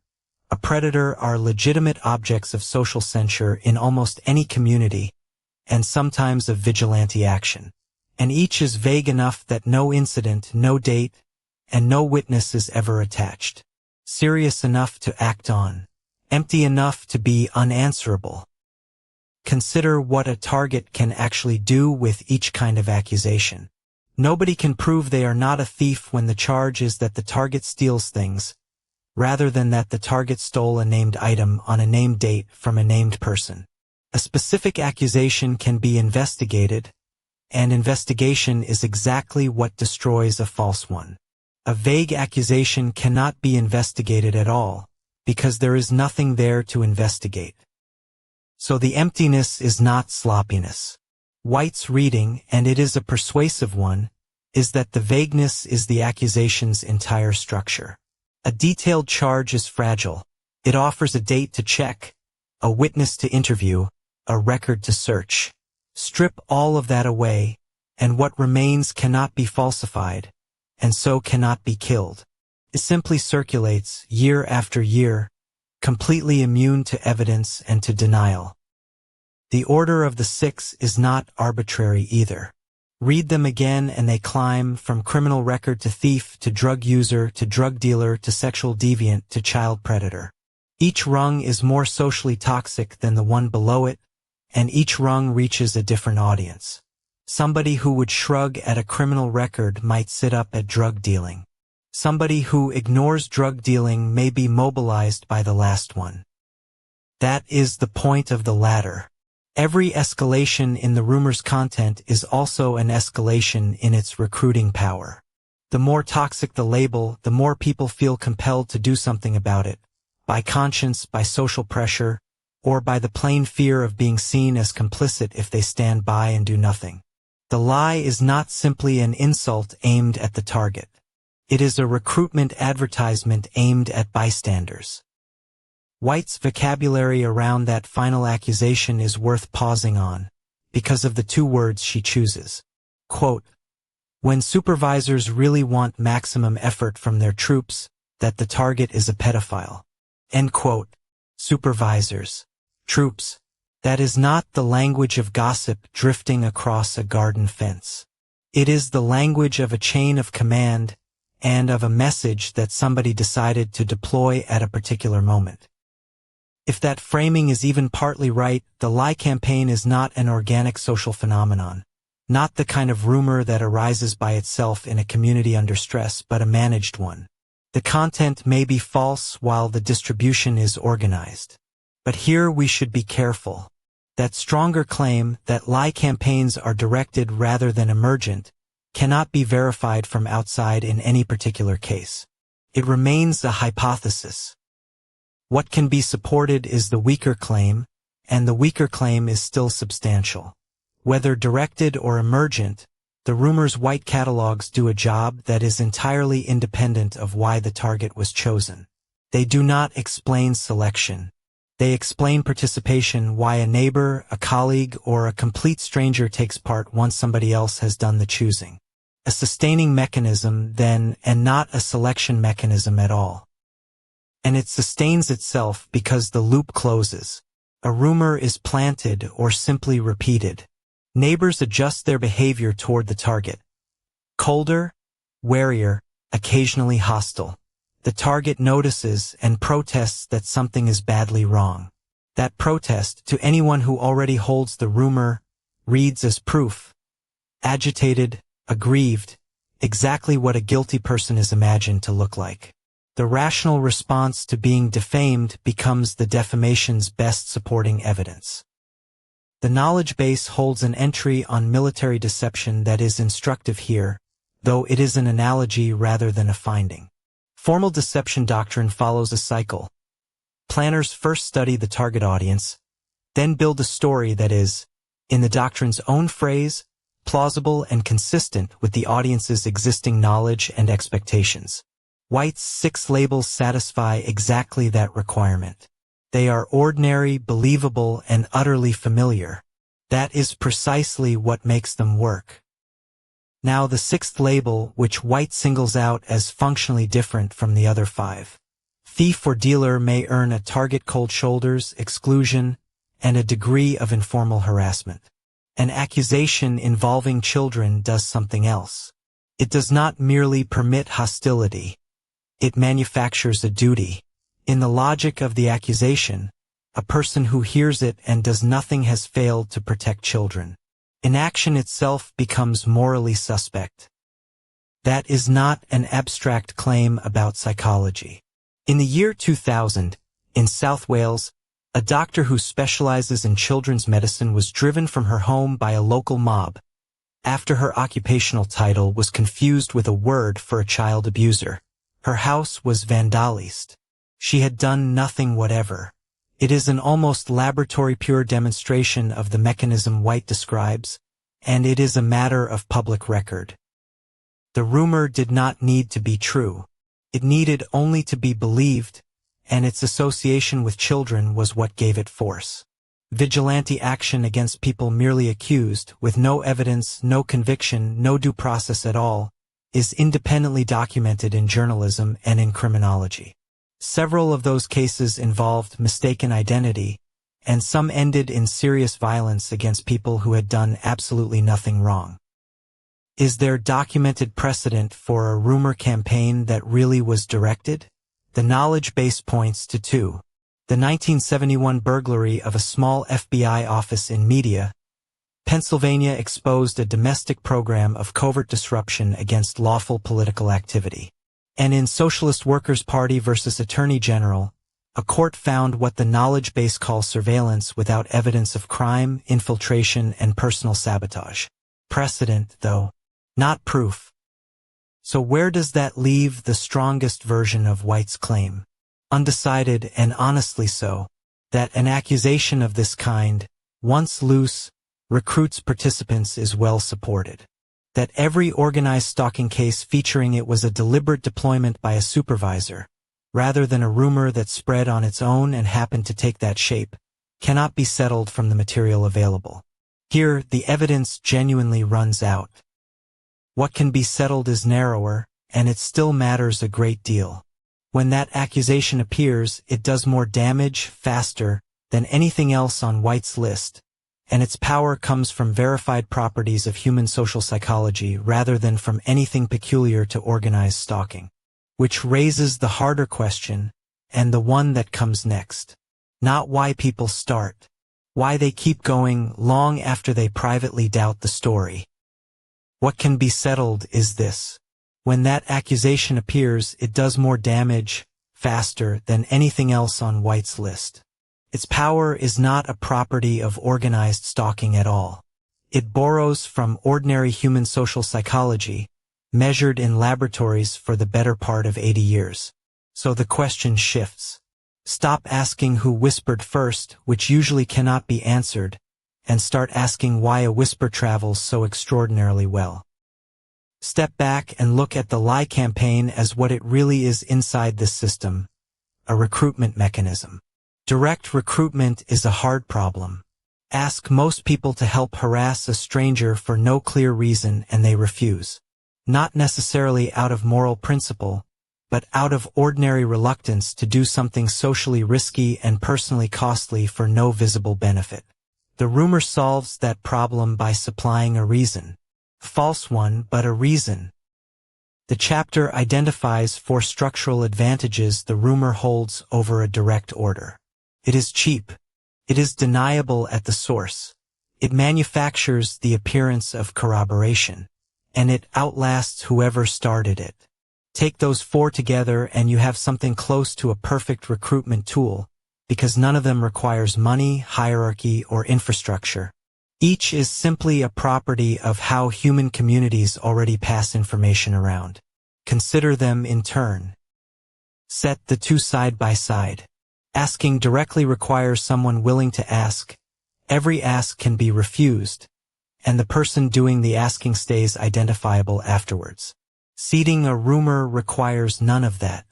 a predator are legitimate objects of social censure in almost any community, and sometimes of vigilante action. And each is vague enough that no incident, no date, and no witness is ever attached. Serious enough to act on. Empty enough to be unanswerable. Consider what a target can actually do with each kind of accusation. Nobody can prove they are not a thief when the charge is that the target steals things, rather than that the target stole a named item on a named date from a named person. A specific accusation can be investigated, and investigation is exactly what destroys a false one. A vague accusation cannot be investigated at all, because there is nothing there to investigate. So the emptiness is not sloppiness. White's reading, and it is a persuasive one, is that the vagueness is the accusation's entire structure. A detailed charge is fragile. It offers a date to check, a witness to interview, a record to search. Strip all of that away, and what remains cannot be falsified, and so cannot be killed. It simply circulates, year after year, completely immune to evidence and to denial. The order of the 6 is not arbitrary either. Read them again and they climb from criminal record to thief to drug user to drug dealer to sexual deviant to child predator. Each rung is more socially toxic than the one below it, and each rung reaches a different audience. Somebody who would shrug at a criminal record might sit up at drug dealing. Somebody who ignores drug dealing may be mobilized by the last one. That is the point of the ladder. Every escalation in the rumor's content is also an escalation in its recruiting power. The more toxic the label, the more people feel compelled to do something about it, by conscience, by social pressure, or by the plain fear of being seen as complicit if they stand by and do nothing. The lie is not simply an insult aimed at the target. It is a recruitment advertisement aimed at bystanders. White's vocabulary around that final accusation is worth pausing on, because of the two words she chooses. Quote, "When supervisors really want maximum effort from their troops, that the target is a pedophile." End quote. Supervisors. Troops. That is not the language of gossip drifting across a garden fence. It is the language of a chain of command and of a message that somebody decided to deploy at a particular moment. If that framing is even partly right, the lie campaign is not an organic social phenomenon, not the kind of rumor that arises by itself in a community under stress, but a managed one. The content may be false while the distribution is organized. But here we should be careful. That stronger claim that lie campaigns are directed rather than emergent cannot be verified from outside in any particular case. It remains a hypothesis. What can be supported is the weaker claim, and the weaker claim is still substantial. Whether directed or emergent, the rumor's white catalogs do a job that is entirely independent of why the target was chosen. They do not explain selection. They explain participation, why a neighbor, a colleague, or a complete stranger takes part once somebody else has done the choosing. A sustaining mechanism, then, and not a selection mechanism at all. And it sustains itself because the loop closes. A rumor is planted or simply repeated. Neighbors adjust their behavior toward the target. Colder, warier, occasionally hostile. The target notices and protests that something is badly wrong. That protest, to anyone who already holds the rumor, reads as proof. Agitated, aggrieved, exactly what a guilty person is imagined to look like. The rational response to being defamed becomes the defamation's best supporting evidence. The knowledge base holds an entry on military deception that is instructive here, though it is an analogy rather than a finding. Formal deception doctrine follows a cycle. Planners first study the target audience, then build a story that is, in the doctrine's own phrase, plausible and consistent with the audience's existing knowledge and expectations. White's 6 labels satisfy exactly that requirement. They are ordinary, believable, and utterly familiar. That is precisely what makes them work. Now the 6th label, which White singles out as functionally different from the other 5. Thief or dealer may earn a target cold shoulders, exclusion, and a degree of informal harassment. An accusation involving children does something else. It does not merely permit hostility. It manufactures a duty. In the logic of the accusation, a person who hears it and does nothing has failed to protect children. Inaction itself becomes morally suspect. That is not an abstract claim about psychology. In the year 2000, in South Wales, a doctor who specializes in children's medicine was driven from her home by a local mob after her occupational title was confused with a word for a child abuser. Her house was vandalized. She had done nothing whatever. It is an almost laboratory pure demonstration of the mechanism White describes, and it is a matter of public record. The rumor did not need to be true. It needed only to be believed, and its association with children was what gave it force. Vigilante action against people merely accused, with no evidence, no conviction, no due process at all, is independently documented in journalism and in criminology. Several of those cases involved mistaken identity, and some ended in serious violence against people who had done absolutely nothing wrong. Is there documented precedent for a rumor campaign that really was directed? The knowledge base points to 2. The 1971 burglary of a small FBI office in Media, Pennsylvania exposed a domestic program of covert disruption against lawful political activity. And in Socialist Workers' Party versus Attorney General, A court found what the knowledge base calls surveillance without evidence of crime, infiltration, and personal sabotage. Precedent, though, not proof. So where does that leave the strongest version of White's claim? Undecided, and honestly so, that an accusation of this kind, once loose, recruits participants is well supported. That every organized stalking case featuring it was a deliberate deployment by a supervisor, rather than a rumor that spread on its own and happened to take that shape, cannot be settled from the material available. Here, the evidence genuinely runs out. What can be settled is narrower, and it still matters a great deal. When that accusation appears, it does more damage, faster, than anything else on White's list, and its power comes from verified properties of human social psychology rather than from anything peculiar to organized stalking. Which raises the harder question, and the one that comes next. Not why people start. Why they keep going long after they privately doubt the story. What can be settled is this. When that accusation appears, it does more damage, faster, than anything else on White's list. Its power is not a property of organized stalking at all. It borrows from ordinary human social psychology, measured in laboratories for the better part of 80 years. So the question shifts. Stop asking who whispered first, which usually cannot be answered, and start asking why a whisper travels so extraordinarily well. Step back and look at the lie campaign as what it really is inside this system, a recruitment mechanism. Direct recruitment is a hard problem. Ask most people to help harass a stranger for no clear reason and they refuse. Not necessarily out of moral principle, but out of ordinary reluctance to do something socially risky and personally costly for no visible benefit. The rumor solves that problem by supplying a reason. False one, but a reason. The chapter identifies 4 structural advantages the rumor holds over a direct order. It is cheap. It is deniable at the source. It manufactures the appearance of corroboration. And it outlasts whoever started it. Take those 4 together and you have something close to a perfect recruitment tool, because none of them requires money, hierarchy, or infrastructure. Each is simply a property of how human communities already pass information around. Consider them in turn. Set the 2 side by side. Asking directly requires someone willing to ask. Every ask can be refused, and the person doing the asking stays identifiable afterwards. Seeding a rumor requires none of that.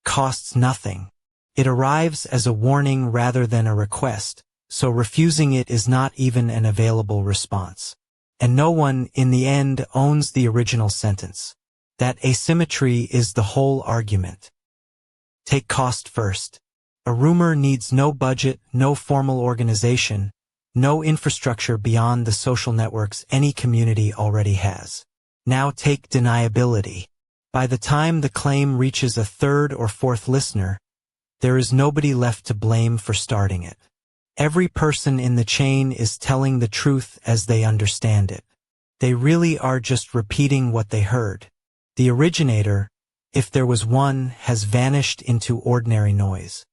Costs nothing. It arrives as a warning rather than a request, so refusing it is not even an available response. And no one, in the end, owns the original sentence. That asymmetry is the whole argument. Take cost first. A rumor needs no budget, no formal organization, no infrastructure beyond the social networks any community already has. Now take deniability. By the time the claim reaches a 3rd or 4th listener, there is nobody left to blame for starting it. Every person in the chain is telling the truth as they understand it. They really are just repeating what they heard. The originator, if there was one, has vanished into ordinary noise.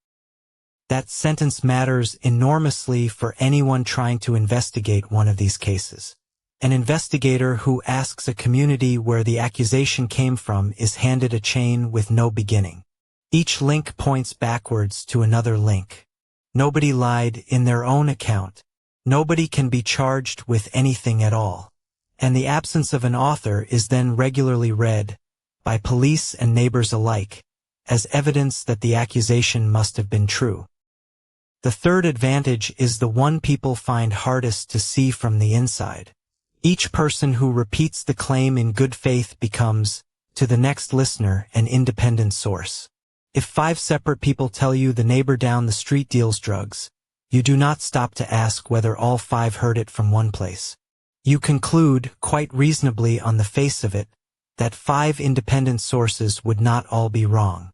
That sentence matters enormously for anyone trying to investigate one of these cases. An investigator who asks a community where the accusation came from is handed a chain with no beginning. Each link points backwards to another link. Nobody lied in their own account. Nobody can be charged with anything at all. And the absence of an author is then regularly read, by police and neighbors alike, as evidence that the accusation must have been true. The 3rd advantage is the one people find hardest to see from the inside. Each person who repeats the claim in good faith becomes, to the next listener, an independent source. If 5 separate people tell you the neighbor down the street deals drugs, you do not stop to ask whether all 5 heard it from one place. You conclude, quite reasonably on the face of it, that 5 independent sources would not all be wrong.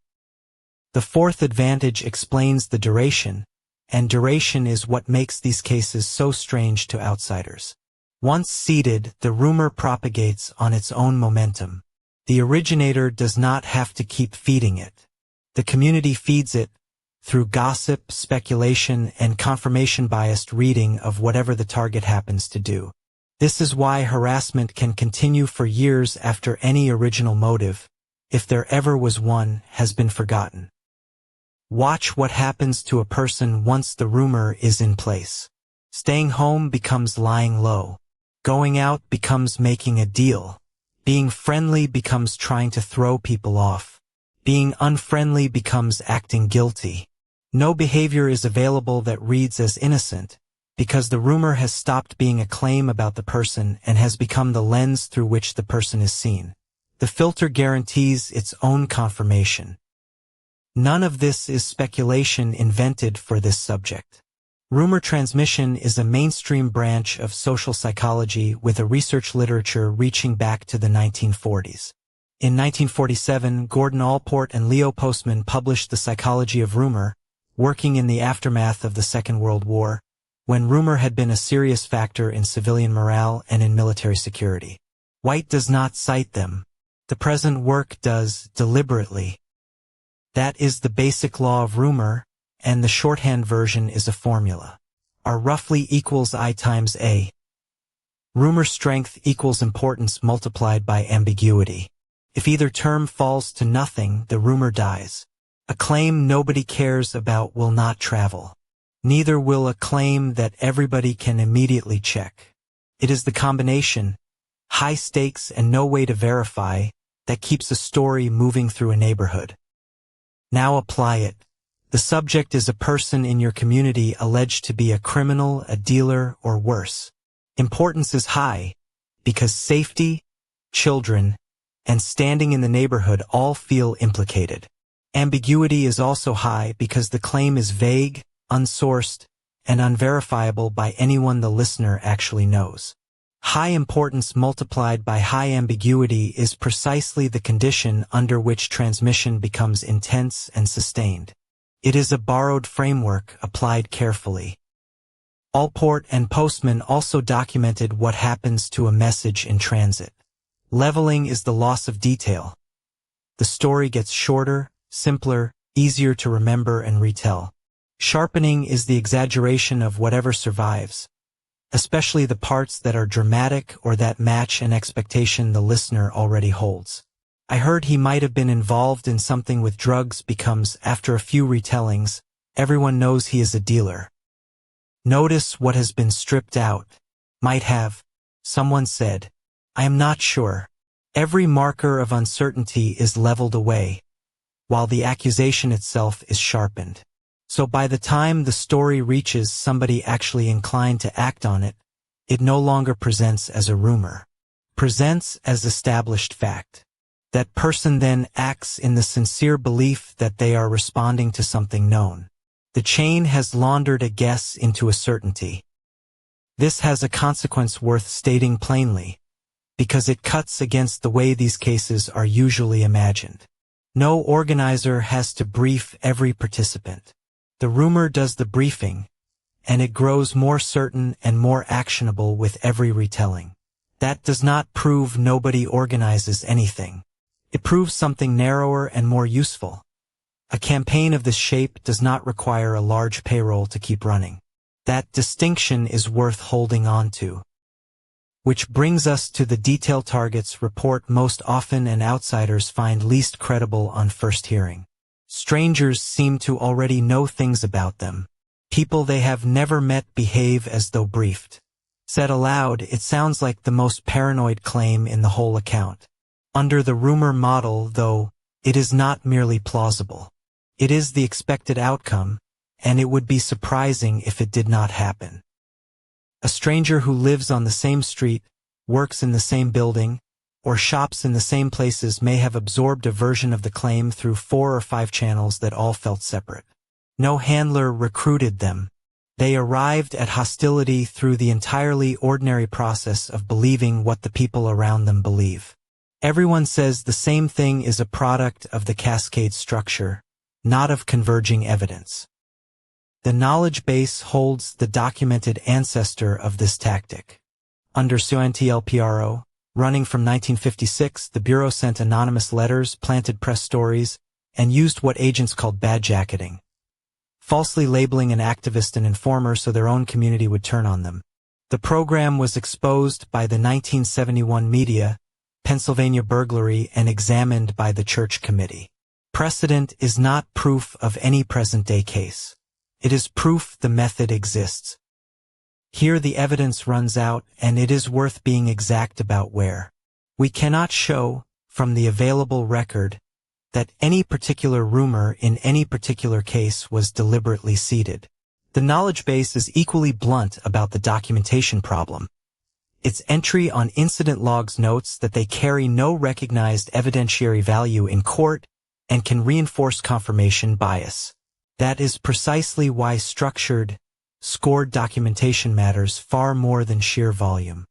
The 4th advantage explains the duration, and duration is what makes these cases so strange to outsiders. Once seeded, the rumor propagates on its own momentum. The originator does not have to keep feeding it. The community feeds it, through gossip, speculation, and confirmation-biased reading of whatever the target happens to do. This is why harassment can continue for years after any original motive, if there ever was one, has been forgotten. Watch what happens to a person once the rumor is in place. Staying home becomes lying low. Going out becomes making a deal. Being friendly becomes trying to throw people off. Being unfriendly becomes acting guilty. No behavior is available that reads as innocent, because the rumor has stopped being a claim about the person and has become the lens through which the person is seen. The filter guarantees its own confirmation. None of this is speculation invented for this subject. Rumor transmission is a mainstream branch of social psychology with a research literature reaching back to the 1940s. In 1947, Gordon Allport and Leo Postman published The Psychology of Rumor, working in the aftermath of the Second World War, when rumor had been a serious factor in civilian morale and in military security. White does not cite them. The present work does, deliberately. That is the basic law of rumor, and the shorthand version is a formula. R roughly equals I times A. Rumor strength equals importance multiplied by ambiguity. If either term falls to nothing, the rumor dies. A claim nobody cares about will not travel. Neither will a claim that everybody can immediately check. It is the combination, high stakes and no way to verify, that keeps a story moving through a neighborhood. Now apply it. The subject is a person in your community alleged to be a criminal, a dealer, or worse. Importance is high, because safety, children, and standing in the neighborhood all feel implicated. Ambiguity is also high because the claim is vague, unsourced, and unverifiable by anyone the listener actually knows. High importance multiplied by high ambiguity is precisely the condition under which transmission becomes intense and sustained. It is a borrowed framework applied carefully. Allport and Postman also documented what happens to a message in transit. Leveling is the loss of detail. The story gets shorter, simpler, easier to remember and retell. Sharpening is the exaggeration of whatever survives, especially the parts that are dramatic or that match an expectation the listener already holds. I heard he might have been involved in something with drugs becomes, after a few retellings, everyone knows he is a dealer. Notice what has been stripped out. Might have. Someone said. I am not sure. Every marker of uncertainty is leveled away, while the accusation itself is sharpened. So by the time the story reaches somebody actually inclined to act on it, it no longer presents as a rumor. Presents as established fact. That person then acts in the sincere belief that they are responding to something known. The chain has laundered a guess into a certainty. This has a consequence worth stating plainly, because it cuts against the way these cases are usually imagined. No organizer has to brief every participant. The rumor does the briefing, and it grows more certain and more actionable with every retelling. That does not prove nobody organizes anything. It proves something narrower and more useful. A campaign of this shape does not require a large payroll to keep running. That distinction is worth holding on to. Which brings us to the detail targets report most often and outsiders find least credible on first hearing. Strangers seem to already know things about them. People they have never met behave as though briefed. Said aloud, it sounds like the most paranoid claim in the whole account. Under the rumor model, though, it is not merely plausible. It is the expected outcome, and it would be surprising if it did not happen. A stranger who lives on the same street, works in the same building, or shops in the same places may have absorbed a version of the claim through 4 or 5 channels that all felt separate. No handler recruited them. They arrived at hostility through the entirely ordinary process of believing what the people around them believe. Everyone says the same thing is a product of the cascade structure, not of converging evidence. The knowledge base holds the documented ancestor of this tactic. Under COINTELPRO, running from 1956, the Bureau sent anonymous letters, planted press stories, and used what agents called badjacketing. falsely labeling an activist an informer so their own community would turn on them. The program was exposed by the 1971 media, Pennsylvania burglary, and examined by the Church Committee. Precedent is not proof of any present-day case. It is proof the method exists. Here the evidence runs out, and it is worth being exact about where. We cannot show, from the available record, that any particular rumor in any particular case was deliberately seeded. The knowledge base is equally blunt about the documentation problem. Its entry on incident logs notes that they carry no recognized evidentiary value in court and can reinforce confirmation bias. That is precisely why structured, scored documentation matters far more than sheer volume.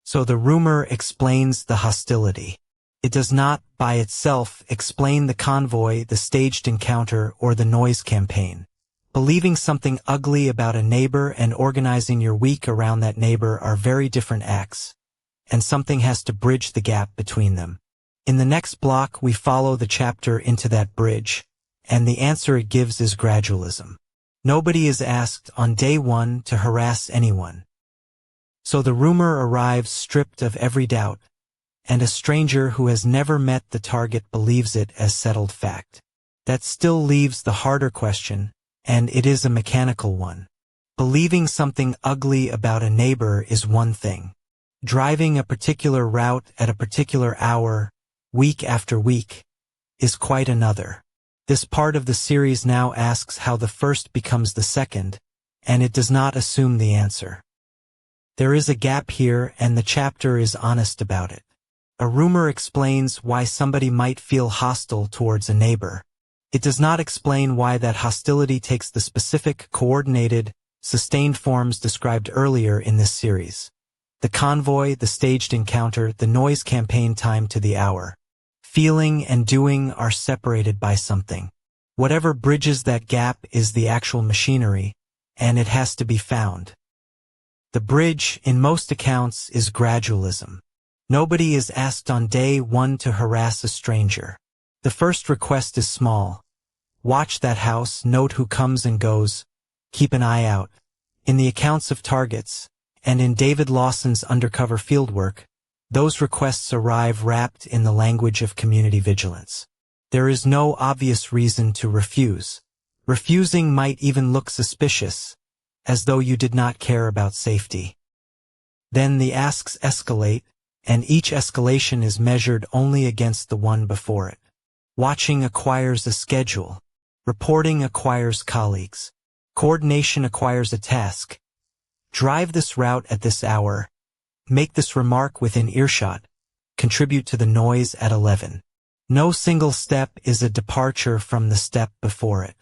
So the rumor explains the hostility. It does not, by itself, explain the convoy, the staged encounter, or the noise campaign. Believing something ugly about a neighbor and organizing your week around that neighbor are very different acts, and something has to bridge the gap between them. In the next block, we follow the chapter into that bridge, and the answer it gives is gradualism. Nobody is asked on day one to harass anyone. So the rumor arrives stripped of every doubt, and a stranger who has never met the target believes it as settled fact. That still leaves the harder question, and it is a mechanical one. Believing something ugly about a neighbor is one thing. Driving a particular route at a particular hour, week after week, is quite another. This part of the series now asks how the first becomes the second, and it does not assume the answer. There is a gap here, and the chapter is honest about it. A rumor explains why somebody might feel hostile towards a neighbor. It does not explain why that hostility takes the specific, coordinated, sustained forms described earlier in this series. The convoy, the staged encounter, the noise campaign timed to the hour. Feeling and doing are separated by something. Whatever bridges that gap is the actual machinery, and it has to be found. The bridge, in most accounts, is gradualism. Nobody is asked on day one to harass a stranger. The first request is small. Watch that house, note who comes and goes, keep an eye out. In the accounts of targets, and in David Lawson's undercover fieldwork, those requests arrive wrapped in the language of community vigilance. There is no obvious reason to refuse. Refusing might even look suspicious, as though you did not care about safety. Then the asks escalate, and each escalation is measured only against the one before it. Watching acquires a schedule. Reporting acquires colleagues. Coordination acquires a task. Drive this route at this hour. Make this remark within earshot. Contribute to the noise at 11. No single step is a departure from the step before it.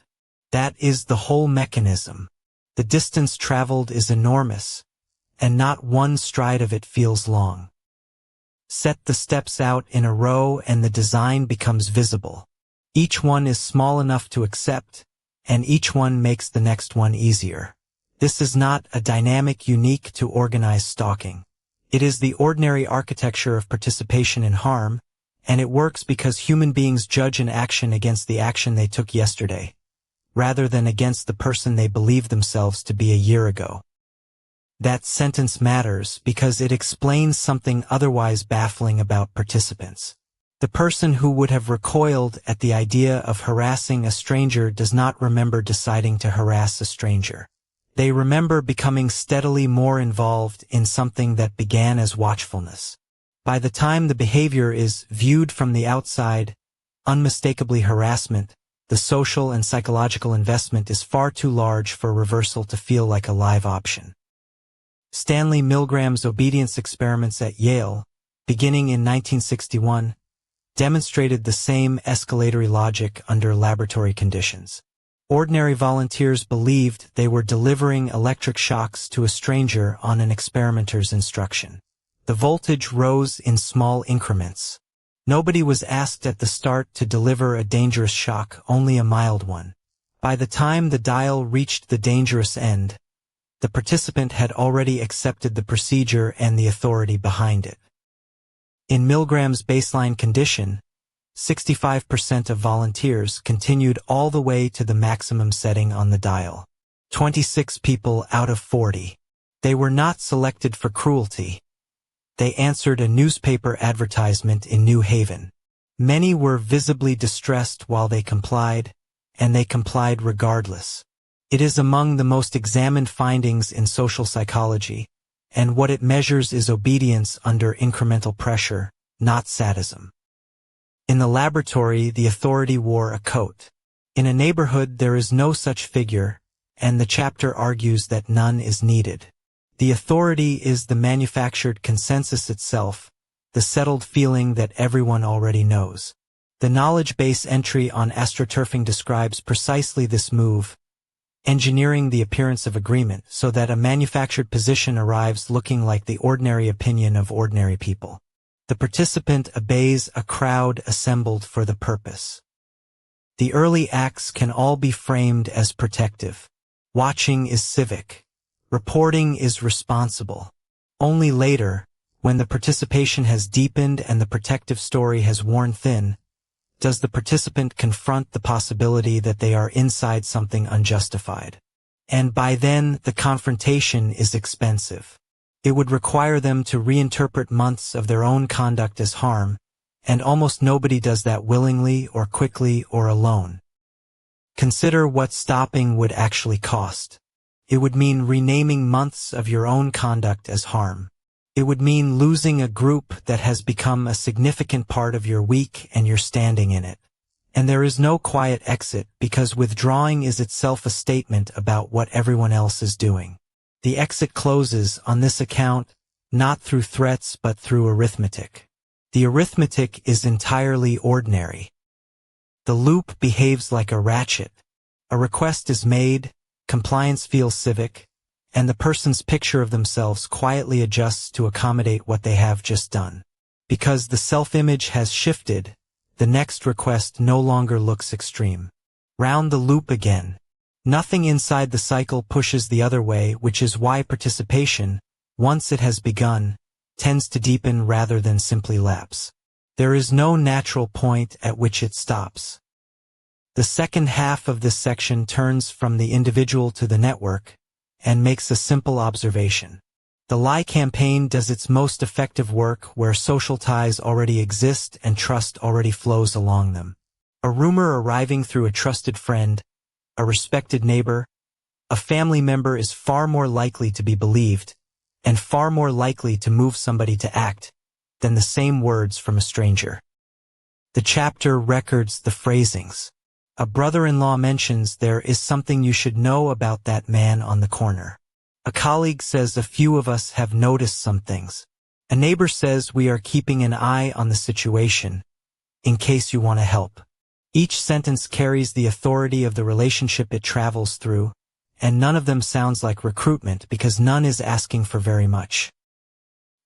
That is the whole mechanism. The distance traveled is enormous, and not one stride of it feels long. Set the steps out in a row and the design becomes visible. Each one is small enough to accept, and each one makes the next one easier. This is not a dynamic unique to organized stalking. It is the ordinary architecture of participation in harm, and it works because human beings judge an action against the action they took yesterday, rather than against the person they believe themselves to be a year ago. That sentence matters because it explains something otherwise baffling about participants. The person who would have recoiled at the idea of harassing a stranger does not remember deciding to harass a stranger. They remember becoming steadily more involved in something that began as watchfulness. By the time the behavior is viewed from the outside, unmistakably harassment, the social and psychological investment is far too large for reversal to feel like a live option. Stanley Milgram's obedience experiments at Yale, beginning in 1961, demonstrated the same escalatory logic under laboratory conditions. Ordinary volunteers believed they were delivering electric shocks to a stranger on an experimenter's instruction. The voltage rose in small increments. Nobody was asked at the start to deliver a dangerous shock, only a mild one. By the time the dial reached the dangerous end, the participant had already accepted the procedure and the authority behind it. In Milgram's baseline condition, 65% of volunteers continued all the way to the maximum setting on the dial. 26 people out of 40. They were not selected for cruelty. They answered a newspaper advertisement in New Haven. Many were visibly distressed while they complied, and they complied regardless. It is among the most examined findings in social psychology, and what it measures is obedience under incremental pressure, not sadism. In the laboratory, the authority wore a coat. In a neighborhood, there is no such figure, and the chapter argues that none is needed. The authority is the manufactured consensus itself, the settled feeling that everyone already knows. The knowledge base entry on astroturfing describes precisely this move, engineering the appearance of agreement so that a manufactured position arrives looking like the ordinary opinion of ordinary people. The participant obeys a crowd assembled for the purpose. The early acts can all be framed as protective. Watching is civic. Reporting is responsible. Only later, when the participation has deepened and the protective story has worn thin, does the participant confront the possibility that they are inside something unjustified. And by then, the confrontation is expensive. It would require them to reinterpret months of their own conduct as harm, and almost nobody does that willingly or quickly or alone. Consider what stopping would actually cost. It would mean renaming months of your own conduct as harm. It would mean losing a group that has become a significant part of your week and your standing in it. And there is no quiet exit because withdrawing is itself a statement about what everyone else is doing. The exit closes on this account, not through threats but through arithmetic. The arithmetic is entirely ordinary. The loop behaves like a ratchet. A request is made, compliance feels civic, and the person's picture of themselves quietly adjusts to accommodate what they have just done. Because the self-image has shifted, the next request no longer looks extreme. Round the loop again. Nothing inside the cycle pushes the other way, which is why participation, once it has begun, tends to deepen rather than simply lapse. There is no natural point at which it stops. The second half of this section turns from the individual to the network and makes a simple observation. The lie campaign does its most effective work where social ties already exist and trust already flows along them. A rumor arriving through a trusted friend, a respected neighbor, a family member is far more likely to be believed and far more likely to move somebody to act than the same words from a stranger. The chapter records the phrasings. A brother-in-law mentions there is something you should know about that man on the corner. A colleague says a few of us have noticed some things. A neighbor says we are keeping an eye on the situation, in case you want to help. Each sentence carries the authority of the relationship it travels through, and none of them sounds like recruitment because none is asking for very much.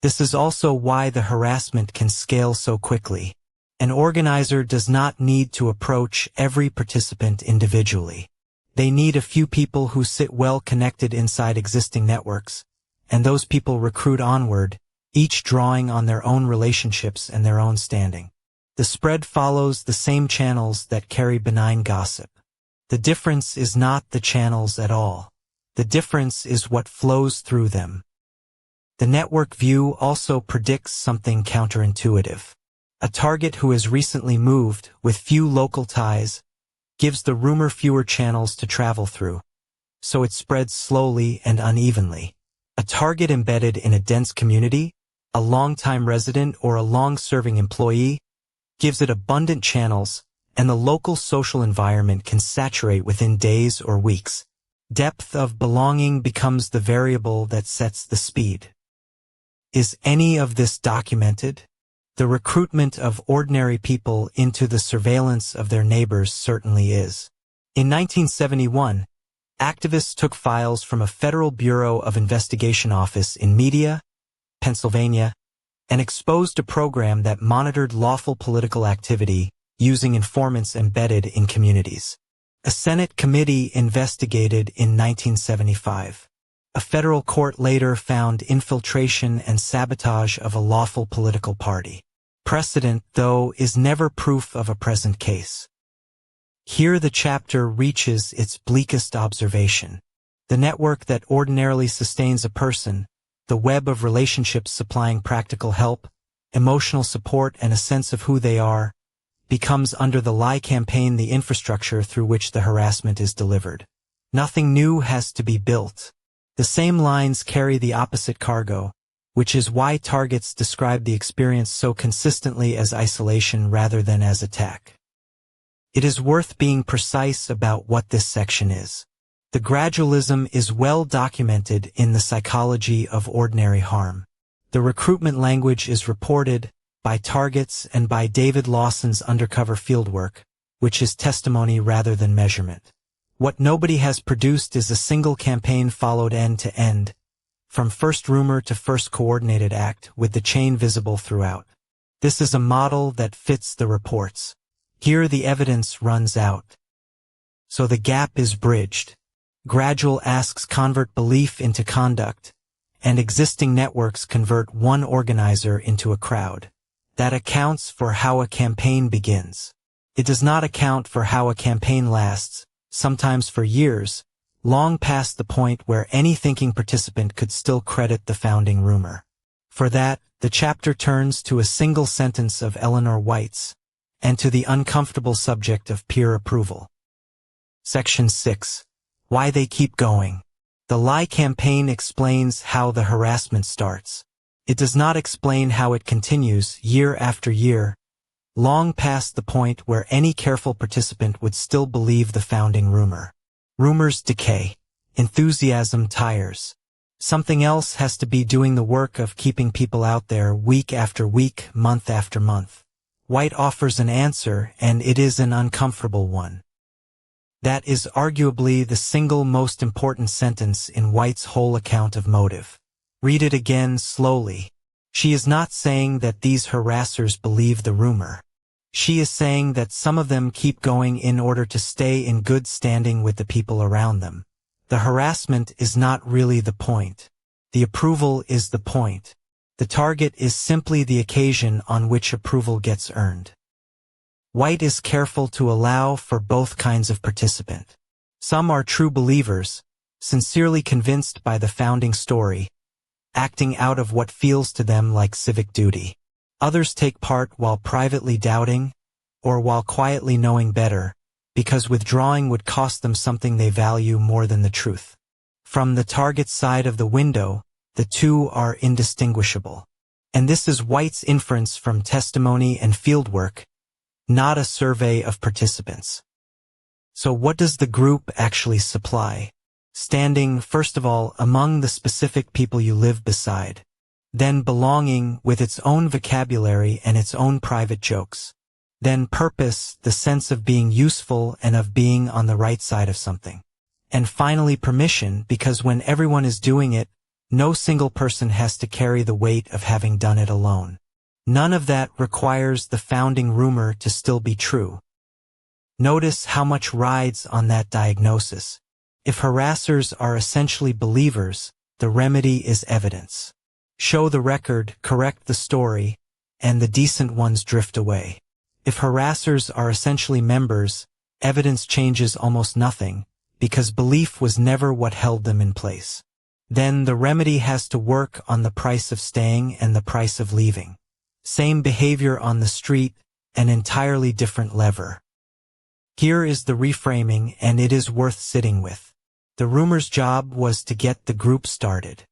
This is also why the harassment can scale so quickly. An organizer does not need to approach every participant individually. They need a few people who sit well connected inside existing networks, and those people recruit onward, each drawing on their own relationships and their own standing. The spread follows the same channels that carry benign gossip. The difference is not the channels at all. The difference is what flows through them. The network view also predicts something counterintuitive. A target who has recently moved, with few local ties, gives the rumor fewer channels to travel through, so it spreads slowly and unevenly. A target embedded in a dense community, a long-time resident or a long-serving employee, gives it abundant channels, and the local social environment can saturate within days or weeks. Depth of belonging becomes the variable that sets the speed. Is any of this documented? The recruitment of ordinary people into the surveillance of their neighbors certainly is. In 1971, activists took files from a Federal Bureau of Investigation office in Media, Pennsylvania, and exposed a program that monitored lawful political activity using informants embedded in communities. A Senate committee investigated in 1975. A federal court later found infiltration and sabotage of a lawful political party. Precedent, though, is never proof of a present case. Here the chapter reaches its bleakest observation. The network that ordinarily sustains a person, the web of relationships supplying practical help, emotional support, and a sense of who they are, becomes under the lie campaign the infrastructure through which the harassment is delivered. Nothing new has to be built. The same lines carry the opposite cargo, which is why targets describe the experience so consistently as isolation rather than as attack. It is worth being precise about what this section is. The gradualism is well documented in the Psychology of Ordinary Harm. The recruitment language is reported by targets and by David Lawson's undercover fieldwork, which is testimony rather than measurement. What nobody has produced is a single campaign followed end to end, from first rumor to first coordinated act, with the chain visible throughout. This is a model that fits the reports. Here the evidence runs out. So the gap is bridged. Gradual asks convert belief into conduct, and existing networks convert one organizer into a crowd. That accounts for how a campaign begins. It does not account for how a campaign lasts, sometimes for years, long past the point where any thinking participant could still credit the founding rumor. For that, the chapter turns to a single sentence of Eleanor White's, and to the uncomfortable subject of peer approval. Section 6. Why they keep going. The lie campaign explains how the harassment starts. It does not explain how it continues year after year, long past the point where any careful participant would still believe the founding rumor. Rumors decay. Enthusiasm tires. Something else has to be doing the work of keeping people out there week after week, month after month. White offers an answer, and it is an uncomfortable one. That is arguably the single most important sentence in White's whole account of motive. Read it again slowly. She is not saying that these harassers believe the rumor. She is saying that some of them keep going in order to stay in good standing with the people around them. The harassment is not really the point. The approval is the point. The target is simply the occasion on which approval gets earned. White is careful to allow for both kinds of participant. Some are true believers, sincerely convinced by the founding story, acting out of what feels to them like civic duty. Others take part while privately doubting, or while quietly knowing better, because withdrawing would cost them something they value more than the truth. From the target side of the window, the two are indistinguishable. And this is White's inference from testimony and fieldwork, not a survey of participants. So what does the group actually supply? Standing, first of all, among the specific people you live beside. Then belonging, with its own vocabulary and its own private jokes. Then purpose, the sense of being useful and of being on the right side of something. And finally permission, because when everyone is doing it, no single person has to carry the weight of having done it alone. None of that requires the founding rumor to still be true. Notice how much rides on that diagnosis. If harassers are essentially believers, the remedy is evidence. Show the record, correct the story, and the decent ones drift away. If harassers are essentially members, evidence changes almost nothing, because belief was never what held them in place. Then the remedy has to work on the price of staying and the price of leaving. Same behavior on the street, an entirely different lever. Here is the reframing, and it is worth sitting with. The rumor's job was to get the group started.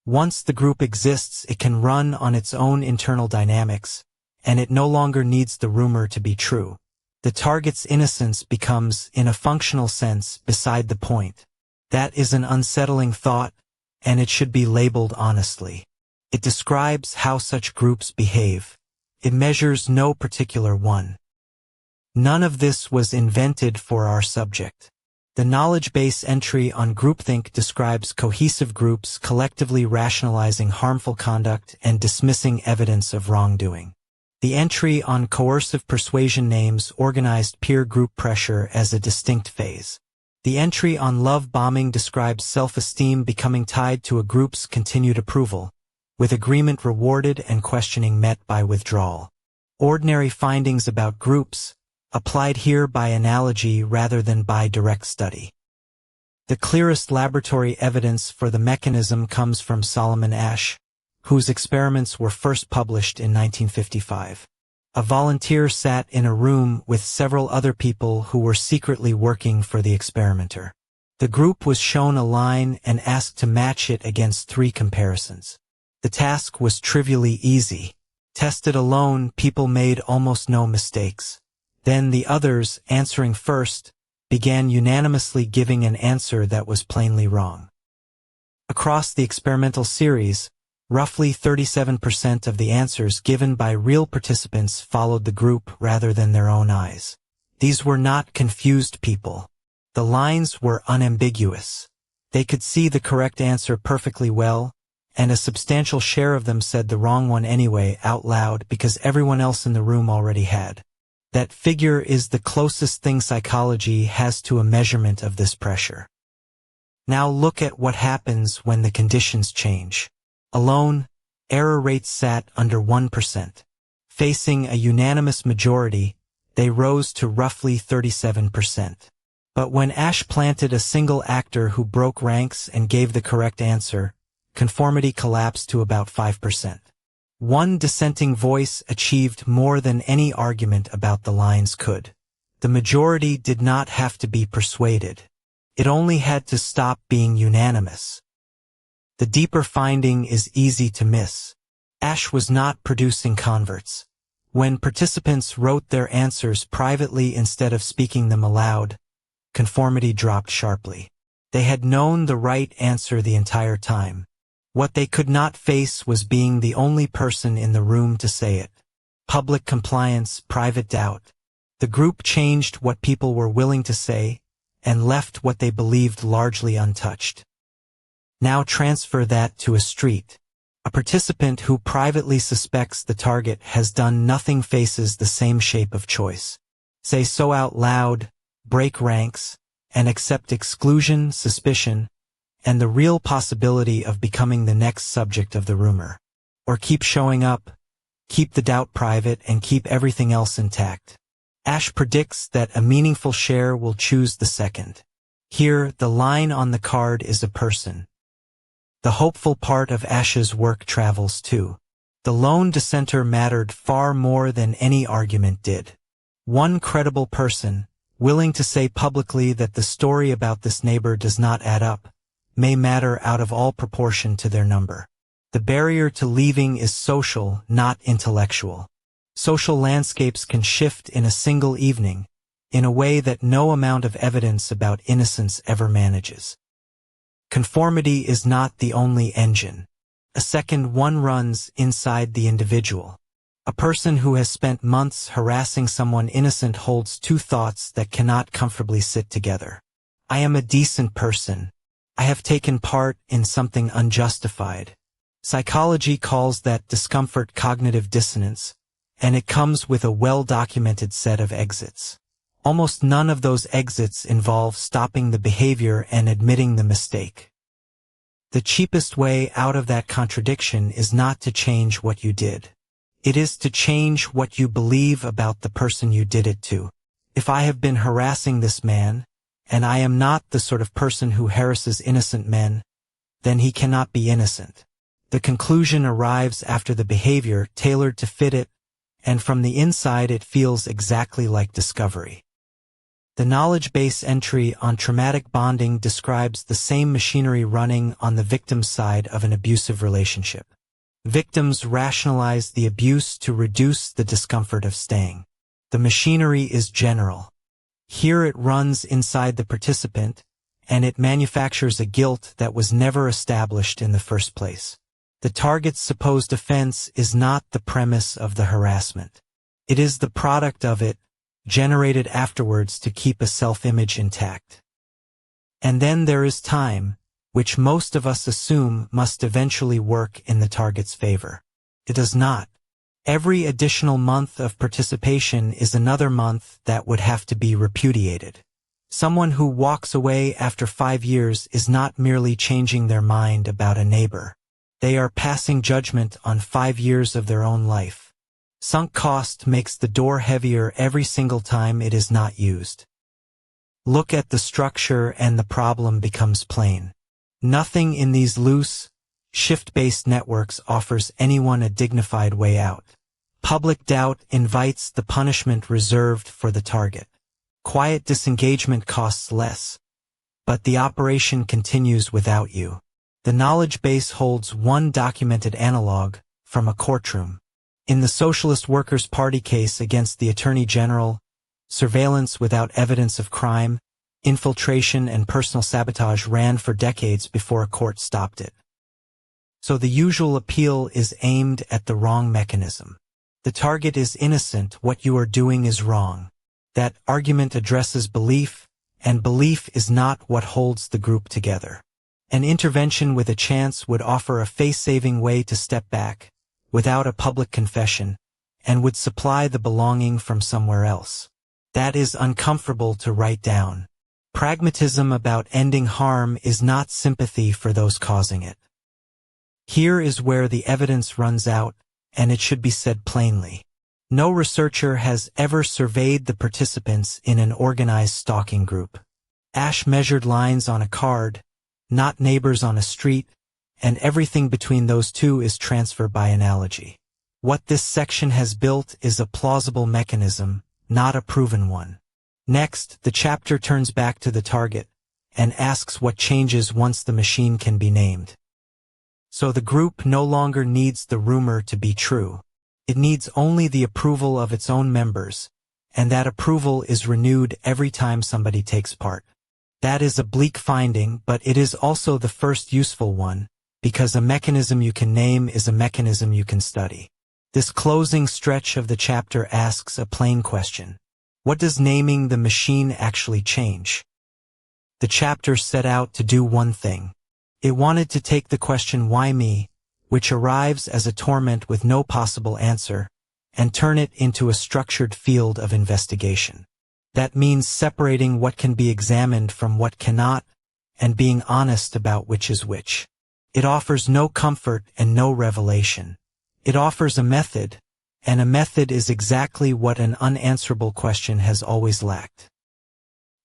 Once the group exists, it can run on its own internal dynamics, and it no longer needs the rumor to be true. The target's innocence becomes, in a functional sense, beside the point. That is an unsettling thought, and it should be labeled honestly. It describes how such groups behave. It measures no particular one. None of this was invented for our subject. The knowledge base entry on groupthink describes cohesive groups collectively rationalizing harmful conduct and dismissing evidence of wrongdoing. The entry on coercive persuasion names organized peer group pressure as a distinct phase. The entry on love bombing describes self-esteem becoming tied to a group's continued approval, with agreement rewarded and questioning met by withdrawal. Ordinary findings about groups, applied here by analogy rather than by direct study. The clearest laboratory evidence for the mechanism comes from Solomon Asch, whose experiments were first published in 1955. A volunteer sat in a room with several other people who were secretly working for the experimenter. The group was shown a line and asked to match it against 3 comparisons. The task was trivially easy. Tested alone, people made almost no mistakes. Then the others, answering first, began unanimously giving an answer that was plainly wrong. Across the experimental series, roughly 37% of the answers given by real participants followed the group rather than their own eyes. These were not confused people. The lines were unambiguous. They could see the correct answer perfectly well, and a substantial share of them said the wrong one anyway out loud because everyone else in the room already had. That figure is the closest thing psychology has to a measurement of this pressure. Now look at what happens when the conditions change. Alone, error rates sat under 1%. Facing a unanimous majority, they rose to roughly 37%. But when Asch planted a single actor who broke ranks and gave the correct answer, conformity collapsed to about 5%. One dissenting voice achieved more than any argument about the lines could. The majority did not have to be persuaded. It only had to stop being unanimous. The deeper finding is easy to miss. Asch was not producing converts. When participants wrote their answers privately instead of speaking them aloud, conformity dropped sharply. They had known the right answer the entire time. What they could not face was being the only person in the room to say it. Public compliance, private doubt. The group changed what people were willing to say and left what they believed largely untouched. Now transfer that to a street. A participant who privately suspects the target has done nothing faces the same shape of choice. Say so out loud, break ranks, and accept exclusion, suspicion, and the real possibility of becoming the next subject of the rumor. Or keep showing up, keep the doubt private, and keep everything else intact. Asch predicts that a meaningful share will choose the second. Here, the line on the card is a person. The hopeful part of Asch's work travels too. The lone dissenter mattered far more than any argument did. One credible person, willing to say publicly that the story about this neighbor does not add up, may matter out of all proportion to their number. The barrier to leaving is social, not intellectual. Social landscapes can shift in a single evening, in a way that no amount of evidence about innocence ever manages. Conformity is not the only engine. A second one runs inside the individual. A person who has spent months harassing someone innocent holds 2 thoughts that cannot comfortably sit together. I am a decent person. I have taken part in something unjustified. Psychology calls that discomfort cognitive dissonance, and it comes with a well-documented set of exits. Almost none of those exits involve stopping the behavior and admitting the mistake. The cheapest way out of that contradiction is not to change what you did. It is to change what you believe about the person you did it to. If I have been harassing this man, and I am not the sort of person who harasses innocent men, then he cannot be innocent. The conclusion arrives after the behavior tailored to fit it, and from the inside it feels exactly like discovery. The knowledge base entry on traumatic bonding describes the same machinery running on the victim's side of an abusive relationship. Victims rationalize the abuse to reduce the discomfort of staying. The machinery is general. Here it runs inside the participant, and it manufactures a guilt that was never established in the first place. The target's supposed offense is not the premise of the harassment. It is the product of it, generated afterwards to keep a self-image intact. And then there is time, which most of us assume must eventually work in the target's favor. It does not. Every additional month of participation is another month that would have to be repudiated. Someone who walks away after 5 years is not merely changing their mind about a neighbor. They are passing judgment on 5 years of their own life. Sunk cost makes the door heavier every single time it is not used. Look at the structure and the problem becomes plain. Nothing in these loose, shift-based networks offers anyone a dignified way out. Public doubt invites the punishment reserved for the target. Quiet disengagement costs less, but the operation continues without you. The knowledge base holds one documented analog from a courtroom. In the Socialist Workers' Party case against the Attorney General, surveillance without evidence of crime, infiltration and personal sabotage ran for decades before a court stopped it. So the usual appeal is aimed at the wrong mechanism. The target is innocent, what you are doing is wrong. That argument addresses belief, and belief is not what holds the group together. An intervention with a chance would offer a face-saving way to step back, without a public confession, and would supply the belonging from somewhere else. That is uncomfortable to write down. Pragmatism about ending harm is not sympathy for those causing it. Here is where the evidence runs out, and it should be said plainly. No researcher has ever surveyed the participants in an organized stalking group. Ash measured lines on a card, not neighbors on a street, and everything between those two is transfer by analogy. What this section has built is a plausible mechanism, not a proven one. Next, the chapter turns back to the target and asks what changes once the machine can be named. So the group no longer needs the rumor to be true. It needs only the approval of its own members, and that approval is renewed every time somebody takes part. That is a bleak finding, but it is also the first useful one, because a mechanism you can name is a mechanism you can study. This closing stretch of the chapter asks a plain question. What does naming the machine actually change? The chapter set out to do one thing. It wanted to take the question "why me?", which arrives as a torment with no possible answer, and turn it into a structured field of investigation. That means separating what can be examined from what cannot, and being honest about which is which. It offers no comfort and no revelation. It offers a method, and a method is exactly what an unanswerable question has always lacked.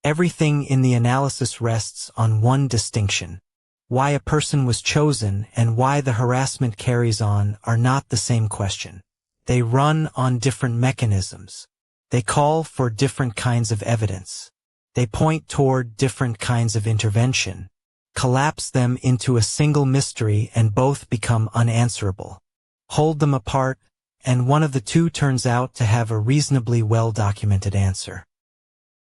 Everything in the analysis rests on one distinction. Why a person was chosen and why the harassment carries on are not the same question. They run on different mechanisms. They call for different kinds of evidence. They point toward different kinds of intervention. Collapse them into a single mystery and both become unanswerable. Hold them apart, and one of the two turns out to have a reasonably well-documented answer.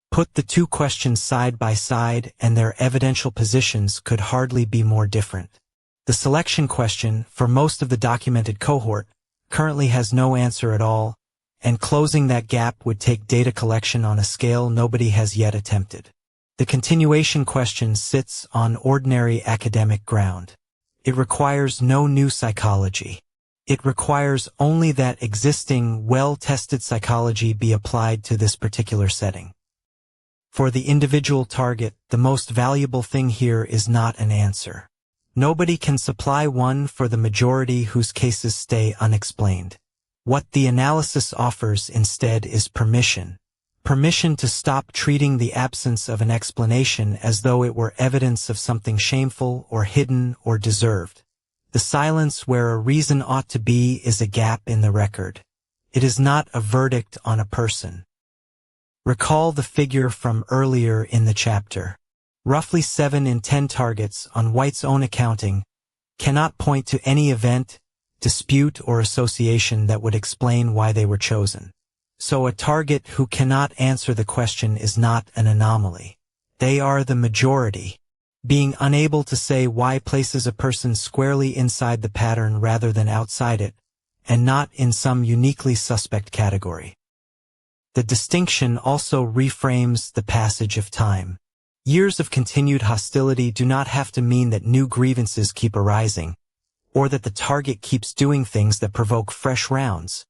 Put the two questions side by side and their evidential positions could hardly be more different. The selection question, for most of the documented cohort, currently has no answer at all, and closing that gap would take data collection on a scale nobody has yet attempted. The continuation question sits on ordinary academic ground. It requires no new psychology. It requires only that existing, well-tested psychology be applied to this particular setting. For the individual target, the most valuable thing here is not an answer. Nobody can supply one for the majority whose cases stay unexplained. What the analysis offers instead is permission. Permission to stop treating the absence of an explanation as though it were evidence of something shameful or hidden or deserved. The silence where a reason ought to be is a gap in the record. It is not a verdict on a person. Recall the figure from earlier in the chapter. Roughly 7 in 10 targets, on White's own accounting, cannot point to any event, dispute, or association that would explain why they were chosen. So a target who cannot answer the question is not an anomaly. They are the majority. Being unable to say why places a person squarely inside the pattern rather than outside it, and not in some uniquely suspect category. The distinction also reframes the passage of time. Years of continued hostility do not have to mean that new grievances keep arising, or that the target keeps doing things that provoke fresh rounds,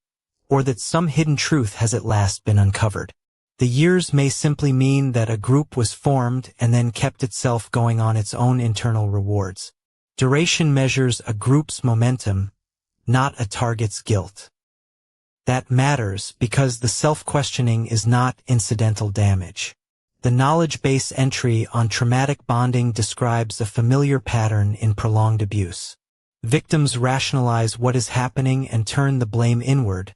or that some hidden truth has at last been uncovered. The years may simply mean that a group was formed and then kept itself going on its own internal rewards. Duration measures a group's momentum, not a target's guilt. That matters because the self-questioning is not incidental damage. The knowledge base entry on traumatic bonding describes a familiar pattern in prolonged abuse. Victims rationalize what is happening and turn the blame inward,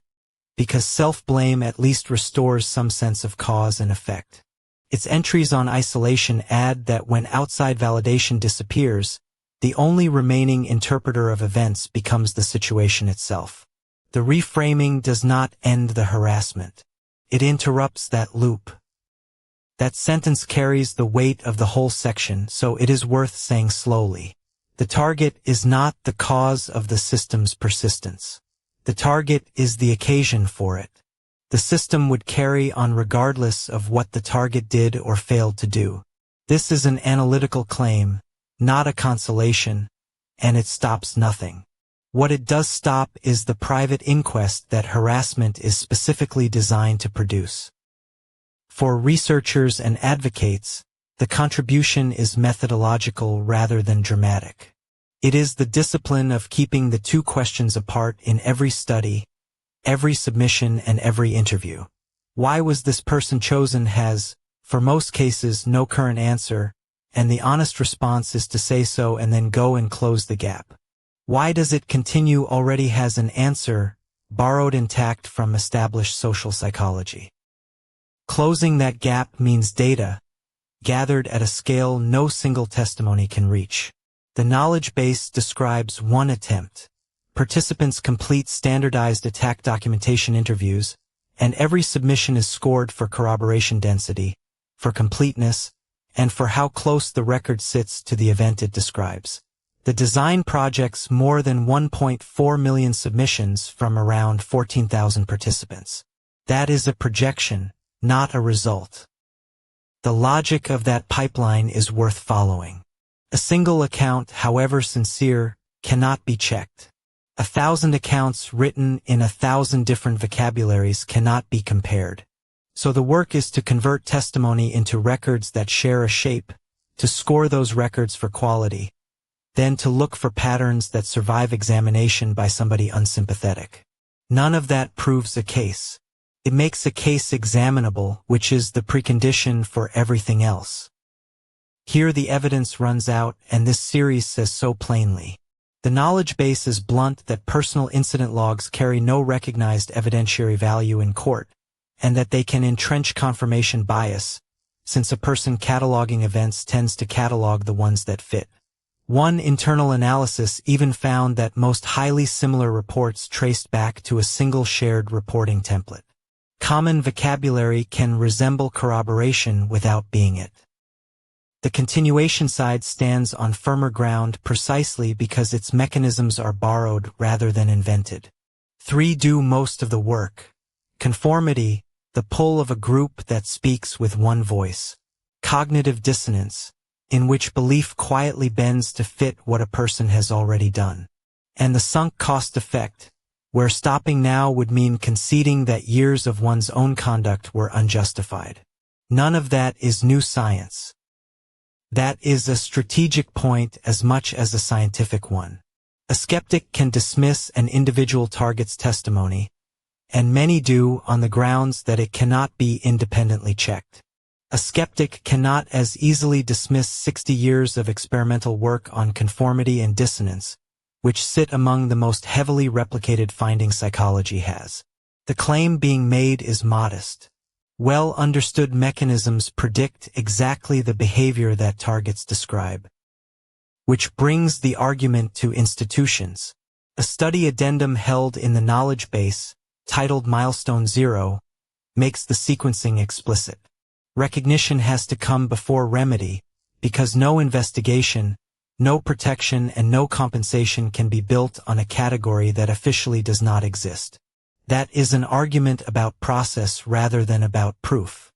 because self-blame at least restores some sense of cause and effect. Its entries on isolation add that when outside validation disappears, the only remaining interpreter of events becomes the situation itself. The reframing does not end the harassment. It interrupts that loop. That sentence carries the weight of the whole section, so it is worth saying slowly. The target is not the cause of the system's persistence. The target is the occasion for it. The system would carry on regardless of what the target did or failed to do. This is an analytical claim, not a consolation, and it stops nothing. What it does stop is the private inquest that harassment is specifically designed to produce. For researchers and advocates, the contribution is methodological rather than dramatic. It is the discipline of keeping the two questions apart in every study, every submission, and every interview. Why was this person chosen has, for most cases, no current answer, and the honest response is to say so and then go and close the gap. Why does it continue already has an answer, borrowed intact from established social psychology. Closing that gap means data, gathered at a scale no single testimony can reach. The knowledge base describes one attempt. Participants complete standardized attack documentation interviews, and every submission is scored for corroboration density, for completeness, and for how close the record sits to the event it describes. The design projects more than 1.4 million submissions from around 14,000 participants. That is a projection, not a result. The logic of that pipeline is worth following. A single account, however sincere, cannot be checked. 1,000 accounts written in 1,000 different vocabularies cannot be compared. So the work is to convert testimony into records that share a shape, to score those records for quality, then to look for patterns that survive examination by somebody unsympathetic. None of that proves a case. It makes a case examinable, which is the precondition for everything else. Here the evidence runs out, and this series says so plainly. The knowledge base is blunt that personal incident logs carry no recognized evidentiary value in court, and that they can entrench confirmation bias, since a person cataloging events tends to catalog the ones that fit. One internal analysis even found that most highly similar reports traced back to a single shared reporting template. Common vocabulary can resemble corroboration without being it. The continuation side stands on firmer ground precisely because its mechanisms are borrowed rather than invented. 3 do most of the work. Conformity, the pull of a group that speaks with one voice. Cognitive dissonance, in which belief quietly bends to fit what a person has already done. And the sunk cost effect, where stopping now would mean conceding that years of one's own conduct were unjustified. None of that is new science. That is a strategic point as much as a scientific one. A skeptic can dismiss an individual target's testimony, and many do on the grounds that it cannot be independently checked. A skeptic cannot as easily dismiss 60 years of experimental work on conformity and dissonance, which sit among the most heavily replicated findings psychology has. The claim being made is modest. Well-understood mechanisms predict exactly the behavior that targets describe. Which brings the argument to institutions. A study addendum held in the knowledge base, titled Milestone Zero, makes the sequencing explicit. Recognition has to come before remedy, because no investigation, no protection, and no compensation can be built on a category that officially does not exist. That is an argument about process rather than about proof.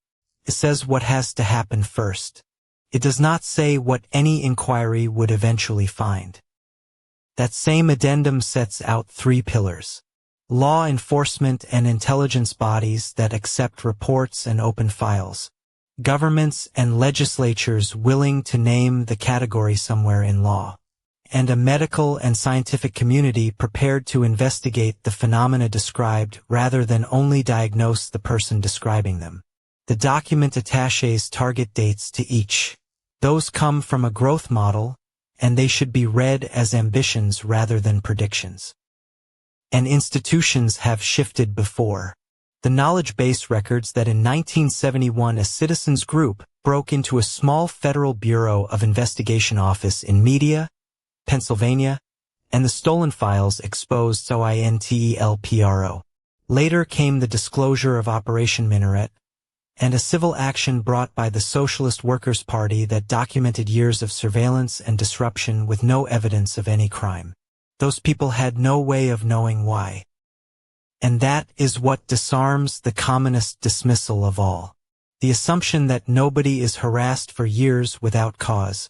It says what has to happen first. It does not say what any inquiry would eventually find. That same addendum sets out 3 pillars. Law enforcement and intelligence bodies that accept reports and open files. Governments and legislatures willing to name the category somewhere in law. and a medical and scientific community prepared to investigate the phenomena described rather than only diagnose the person describing them. The document attaches target dates to each. Those come from a growth model, and they should be read as ambitions rather than predictions. And institutions have shifted before. The knowledge base records that in 1971 a citizens group broke into a small Federal Bureau of Investigation office in Media, Pennsylvania, and the stolen files exposed SOINTELPRO. Later came the disclosure of Operation Minaret, and a civil action brought by the Socialist Workers' Party that documented years of surveillance and disruption with no evidence of any crime. Those people had no way of knowing why. And that is what disarms the communist dismissal of all. The assumption that nobody is harassed for years without cause,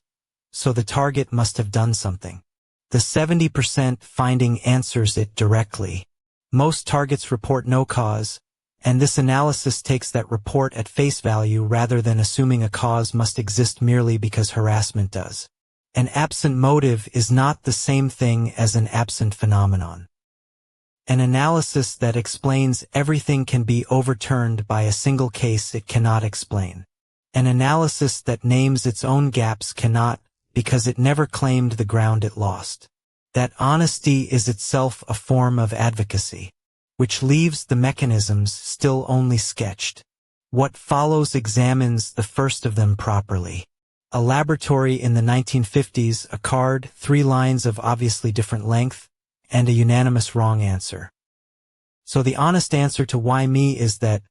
so the target must have done something. The 70% finding answers it directly. Most targets report no cause, and this analysis takes that report at face value rather than assuming a cause must exist merely because harassment does. An absent motive is not the same thing as an absent phenomenon. An analysis that explains everything can be overturned by a single case it cannot explain. An analysis that names its own gaps cannot, because it never claimed the ground it lost. That honesty is itself a form of advocacy, which leaves the mechanisms still only sketched. What follows examines the first of them properly. A laboratory in the 1950s, a card, 3 lines of obviously different length, and a unanimous wrong answer. So the honest answer to why me is that,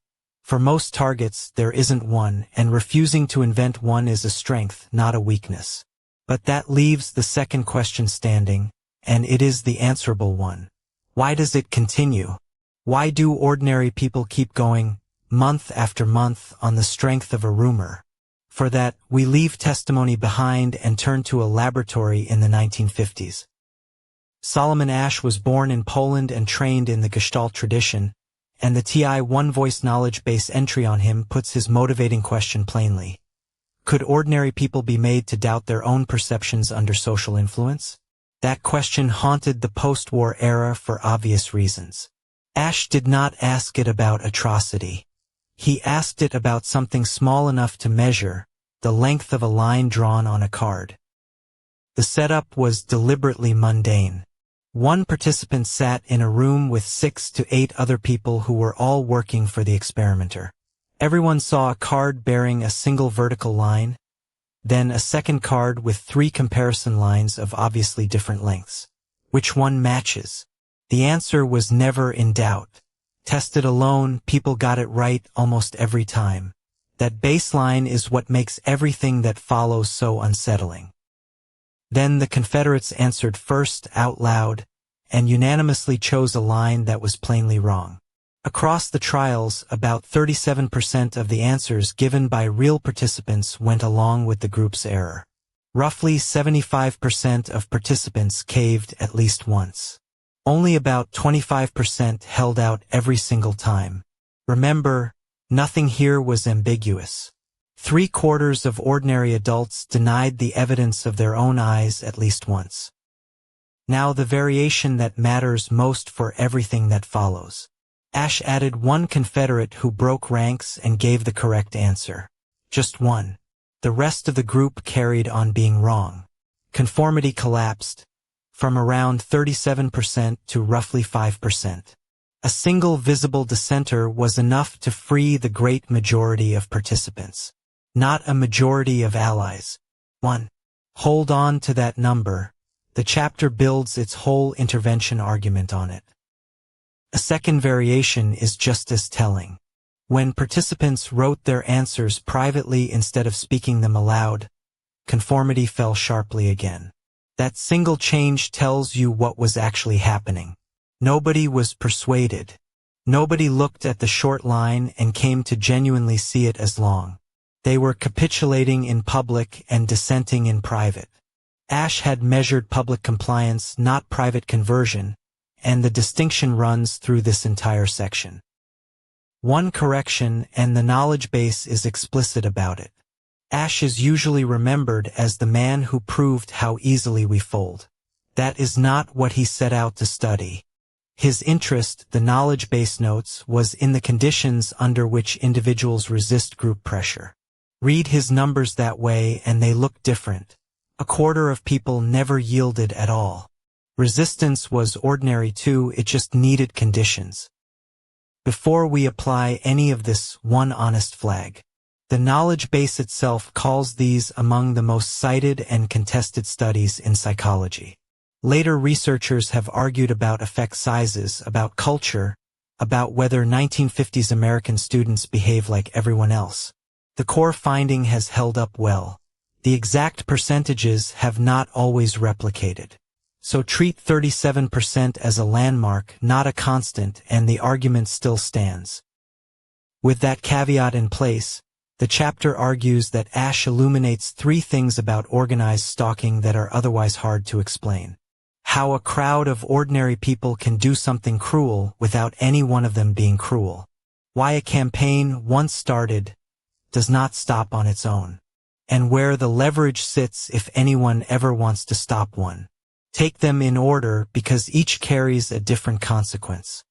for most targets, there isn't one, and refusing to invent one is a strength, not a weakness. But that leaves the second question standing, and it is the answerable one. Why does it continue? Why do ordinary people keep going, month after month, on the strength of a rumor? For that, we leave testimony behind and turn to a laboratory in the 1950s. Solomon Asch was born in Poland and trained in the Gestalt tradition, and the TI One Voice knowledge base entry on him puts his motivating question plainly. Could ordinary people be made to doubt their own perceptions under social influence? That question haunted the post-war era for obvious reasons. Asch did not ask it about atrocity. He asked it about something small enough to measure, the length of a line drawn on a card. The setup was deliberately mundane. One participant sat in a room with 6 to 8 other people who were all working for the experimenter. Everyone saw a card bearing a single vertical line, then a second card with 3 comparison lines of obviously different lengths. Which one matches? The answer was never in doubt. Tested alone, people got it right almost every time. That baseline is what makes everything that follows so unsettling. Then the Confederates answered first out loud, and unanimously chose a line that was plainly wrong. Across the trials, about 37% of the answers given by real participants went along with the group's error. Roughly 75% of participants caved at least once. Only about 25% held out every single time. Remember, nothing here was ambiguous. 3/4 of ordinary adults denied the evidence of their own eyes at least once. Now the variation that matters most for everything that follows. Asch added one Confederate who broke ranks and gave the correct answer. Just one. The rest of the group carried on being wrong. Conformity collapsed, from around 37% to roughly 5%. A single visible dissenter was enough to free the great majority of participants. Not a majority of allies. 1. Hold on to that number. The chapter builds its whole intervention argument on it. A second variation is just as telling. When participants wrote their answers privately instead of speaking them aloud, conformity fell sharply again. That single change tells you what was actually happening. Nobody was persuaded. Nobody looked at the short line and came to genuinely see it as long. They were capitulating in public and dissenting in private. Asch had measured public compliance, not private conversion, and the distinction runs through this entire section. One correction, and the knowledge base is explicit about it. Asch is usually remembered as the man who proved how easily we fold. That is not what he set out to study. His interest, the knowledge base notes, was in the conditions under which individuals resist group pressure. Read his numbers that way and they look different. A quarter of people never yielded at all. Resistance was ordinary too, it just needed conditions. Before we apply any of this, one honest flag. The knowledge base itself calls these among the most cited and contested studies in psychology. Later researchers have argued about effect sizes, about culture, about whether 1950s American students behave like everyone else. The core finding has held up well. The exact percentages have not always replicated. So treat 37% as a landmark, not a constant, and the argument still stands. With that caveat in place, the chapter argues that Asch illuminates three things about organized stalking that are otherwise hard to explain. How a crowd of ordinary people can do something cruel without any one of them being cruel. Why a campaign, once started, does not stop on its own. And where the leverage sits if anyone ever wants to stop one. Take them in order because each carries a different consequence.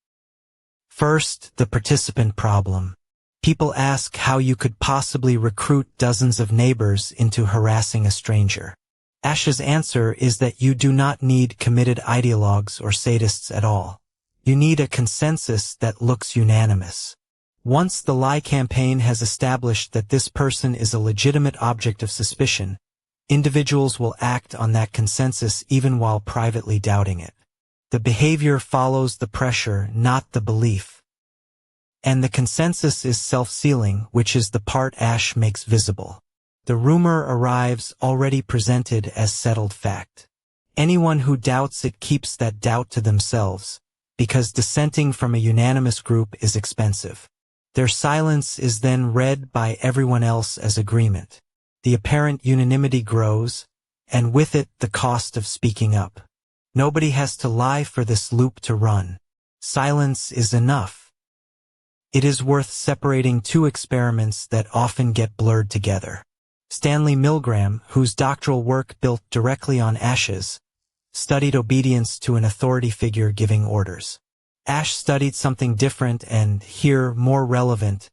First, the participant problem. People ask how you could possibly recruit dozens of neighbors into harassing a stranger. Asch's answer is that you do not need committed ideologues or sadists at all. You need a consensus that looks unanimous. Once the lie campaign has established that this person is a legitimate object of suspicion, individuals will act on that consensus even while privately doubting it. The behavior follows the pressure, not the belief. And the consensus is self-sealing, which is the part Asch makes visible. The rumor arrives already presented as settled fact. Anyone who doubts it keeps that doubt to themselves, because dissenting from a unanimous group is expensive. Their silence is then read by everyone else as agreement. The apparent unanimity grows, and with it the cost of speaking up. Nobody has to lie for this loop to run. Silence is enough. It is worth separating two experiments that often get blurred together. Stanley Milgram, whose doctoral work built directly on Asch's, studied obedience to an authority figure giving orders. Asch studied something different and, here, more relevant,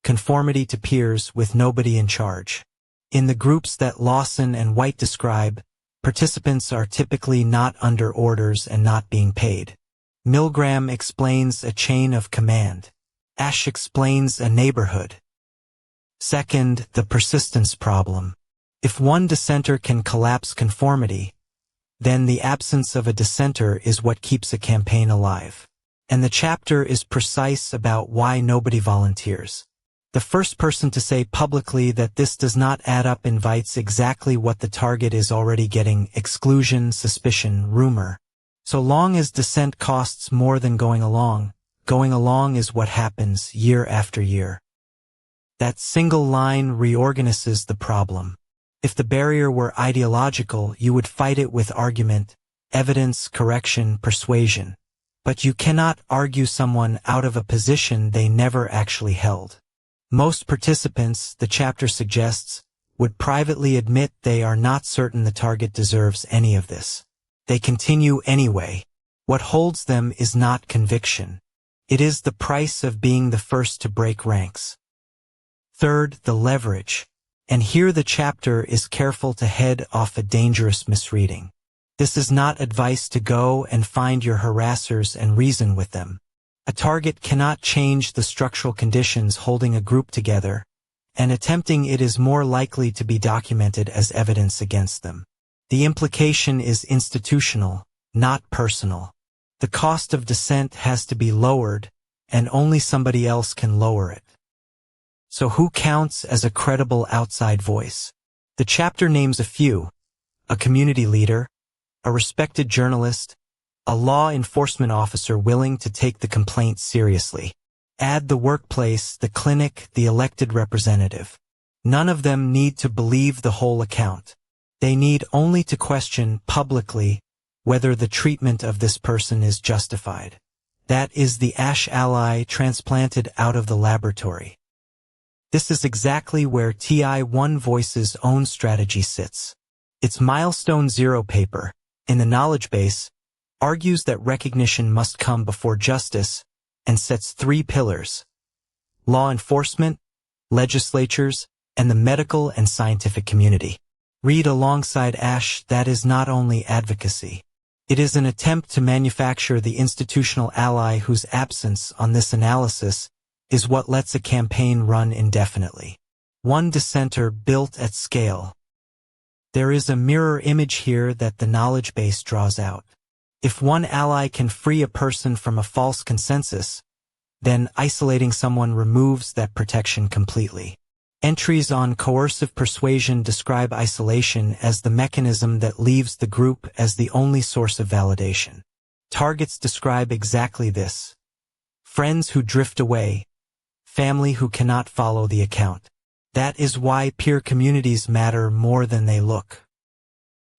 conformity to peers with nobody in charge. In the groups that Lawson and White describe, participants are typically not under orders and not being paid. Milgram explains a chain of command. Asch explains a neighborhood. Second, the persistence problem. If one dissenter can collapse conformity, then the absence of a dissenter is what keeps a campaign alive. And the chapter is precise about why nobody volunteers. The first person to say publicly that this does not add up invites exactly what the target is already getting: exclusion, suspicion, rumor. So long as dissent costs more than going along is what happens year after year. That single line reorganizes the problem. If the barrier were ideological, you would fight it with argument, evidence, correction, persuasion. But you cannot argue someone out of a position they never actually held. Most participants, the chapter suggests, would privately admit they are not certain the target deserves any of this. They continue anyway. What holds them is not conviction. It is the price of being the first to break ranks. Third, the leverage. And here the chapter is careful to head off a dangerous misreading. This is not advice to go and find your harassers and reason with them. A target cannot change the structural conditions holding a group together, and attempting it is more likely to be documented as evidence against them. The implication is institutional, not personal. The cost of dissent has to be lowered, and only somebody else can lower it. So who counts as a credible outside voice? The chapter names a few: a community leader, a respected journalist, a law enforcement officer willing to take the complaint seriously. Add the workplace, the clinic, the elected representative. None of them need to believe the whole account. They need only to question publicly whether the treatment of this person is justified. That is the Asch ally transplanted out of the laboratory. This is exactly where TI One Voice's own strategy sits. Its Milestone Zero paper, in the knowledge base, argues that recognition must come before justice and sets three pillars: law enforcement, legislatures, and the medical and scientific community. Read alongside Ash, that is not only advocacy. It is an attempt to manufacture the institutional ally whose absence on this analysis is what lets a campaign run indefinitely. One dissenter built at scale. There is a mirror image here that the knowledge base draws out. If one ally can free a person from a false consensus, then isolating someone removes that protection completely. Entries on coercive persuasion describe isolation as the mechanism that leaves the group as the only source of validation. Targets describe exactly this: friends who drift away, family who cannot follow the account. That is why peer communities matter more than they look.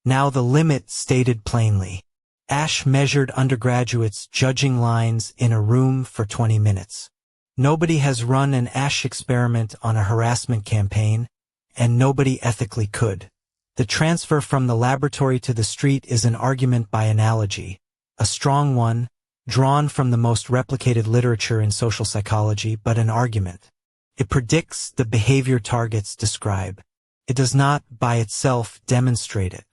Now the limit stated plainly. Ash measured undergraduates judging lines in a room for 20 minutes. Nobody has run an Ash experiment on a harassment campaign, and nobody ethically could. The transfer from the laboratory to the street is an argument by analogy, a strong one, drawn from the most replicated literature in social psychology, but an argument. It predicts the behavior targets describe. It does not, by itself, demonstrate it.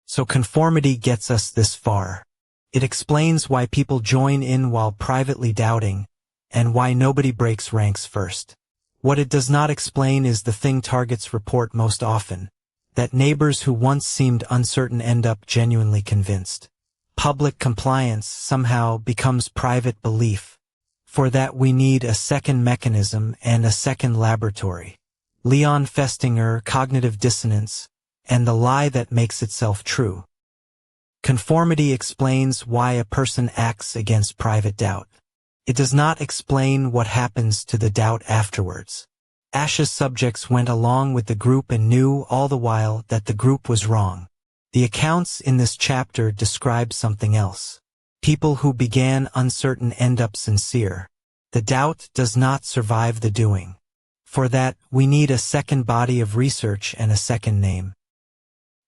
So conformity gets us this far. It explains why people join in while privately doubting, and why nobody breaks ranks first. What it does not explain is the thing targets report most often, that neighbors who once seemed uncertain end up genuinely convinced. Public compliance somehow becomes private belief. For that we need a second mechanism and a second laboratory. Leon Festinger, Cognitive Dissonance, and the Lie That Makes Itself True. Conformity explains why a person acts against private doubt. It does not explain what happens to the doubt afterwards. Ash's subjects went along with the group and knew all the while that the group was wrong. The accounts in this chapter describe something else. People who began uncertain end up sincere. The doubt does not survive the doing. For that, we need a second body of research and a second name.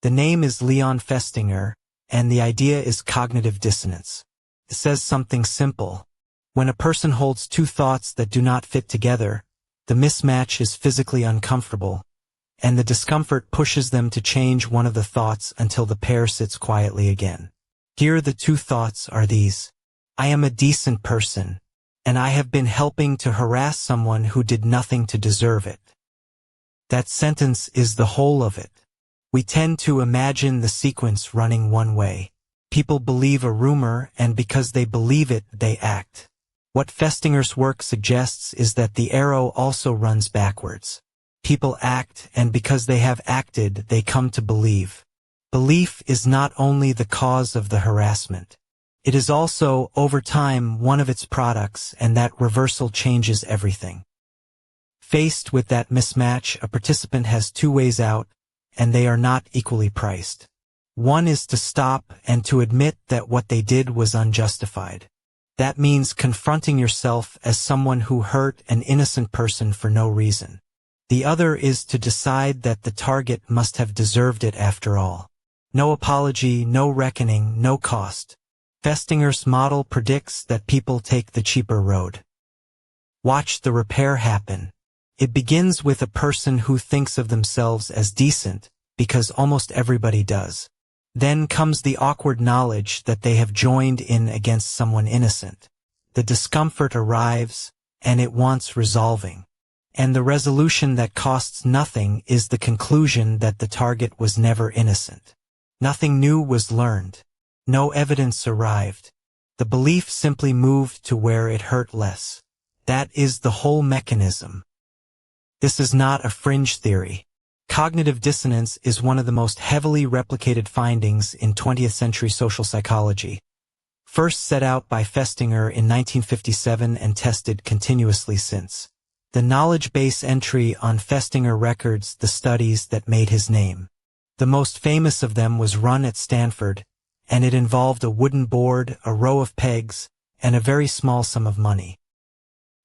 The name is Leon Festinger, and the idea is cognitive dissonance. It says something simple. When a person holds two thoughts that do not fit together, the mismatch is physically uncomfortable, and the discomfort pushes them to change one of the thoughts until the pair sits quietly again. Here the two thoughts are these: I am a decent person, and I have been helping to harass someone who did nothing to deserve it. That sentence is the whole of it. We tend to imagine the sequence running one way. People believe a rumor, and because they believe it, they act. What Festinger's work suggests is that the arrow also runs backwards. People act, and because they have acted, they come to believe. Belief is not only the cause of the harassment. It is also, over time, one of its products, and that reversal changes everything. Faced with that mismatch, a participant has two ways out, and they are not equally priced. One is to stop and to admit that what they did was unjustified. That means confronting yourself as someone who hurt an innocent person for no reason. The other is to decide that the target must have deserved it after all. No apology, no reckoning, no cost. Festinger's model predicts that people take the cheaper road. Watch the repair happen. It begins with a person who thinks of themselves as decent, because almost everybody does. Then comes the awkward knowledge that they have joined in against someone innocent. The discomfort arrives, and it wants resolving. And the resolution that costs nothing is the conclusion that the target was never innocent. Nothing new was learned. No evidence arrived. The belief simply moved to where it hurt less. That is the whole mechanism. This is not a fringe theory. Cognitive dissonance is one of the most heavily replicated findings in 20th century social psychology. First set out by Festinger in 1957 and tested continuously since. The knowledge base entry on Festinger records the studies that made his name. The most famous of them was run at Stanford, and it involved a wooden board, a row of pegs, and a very small sum of money.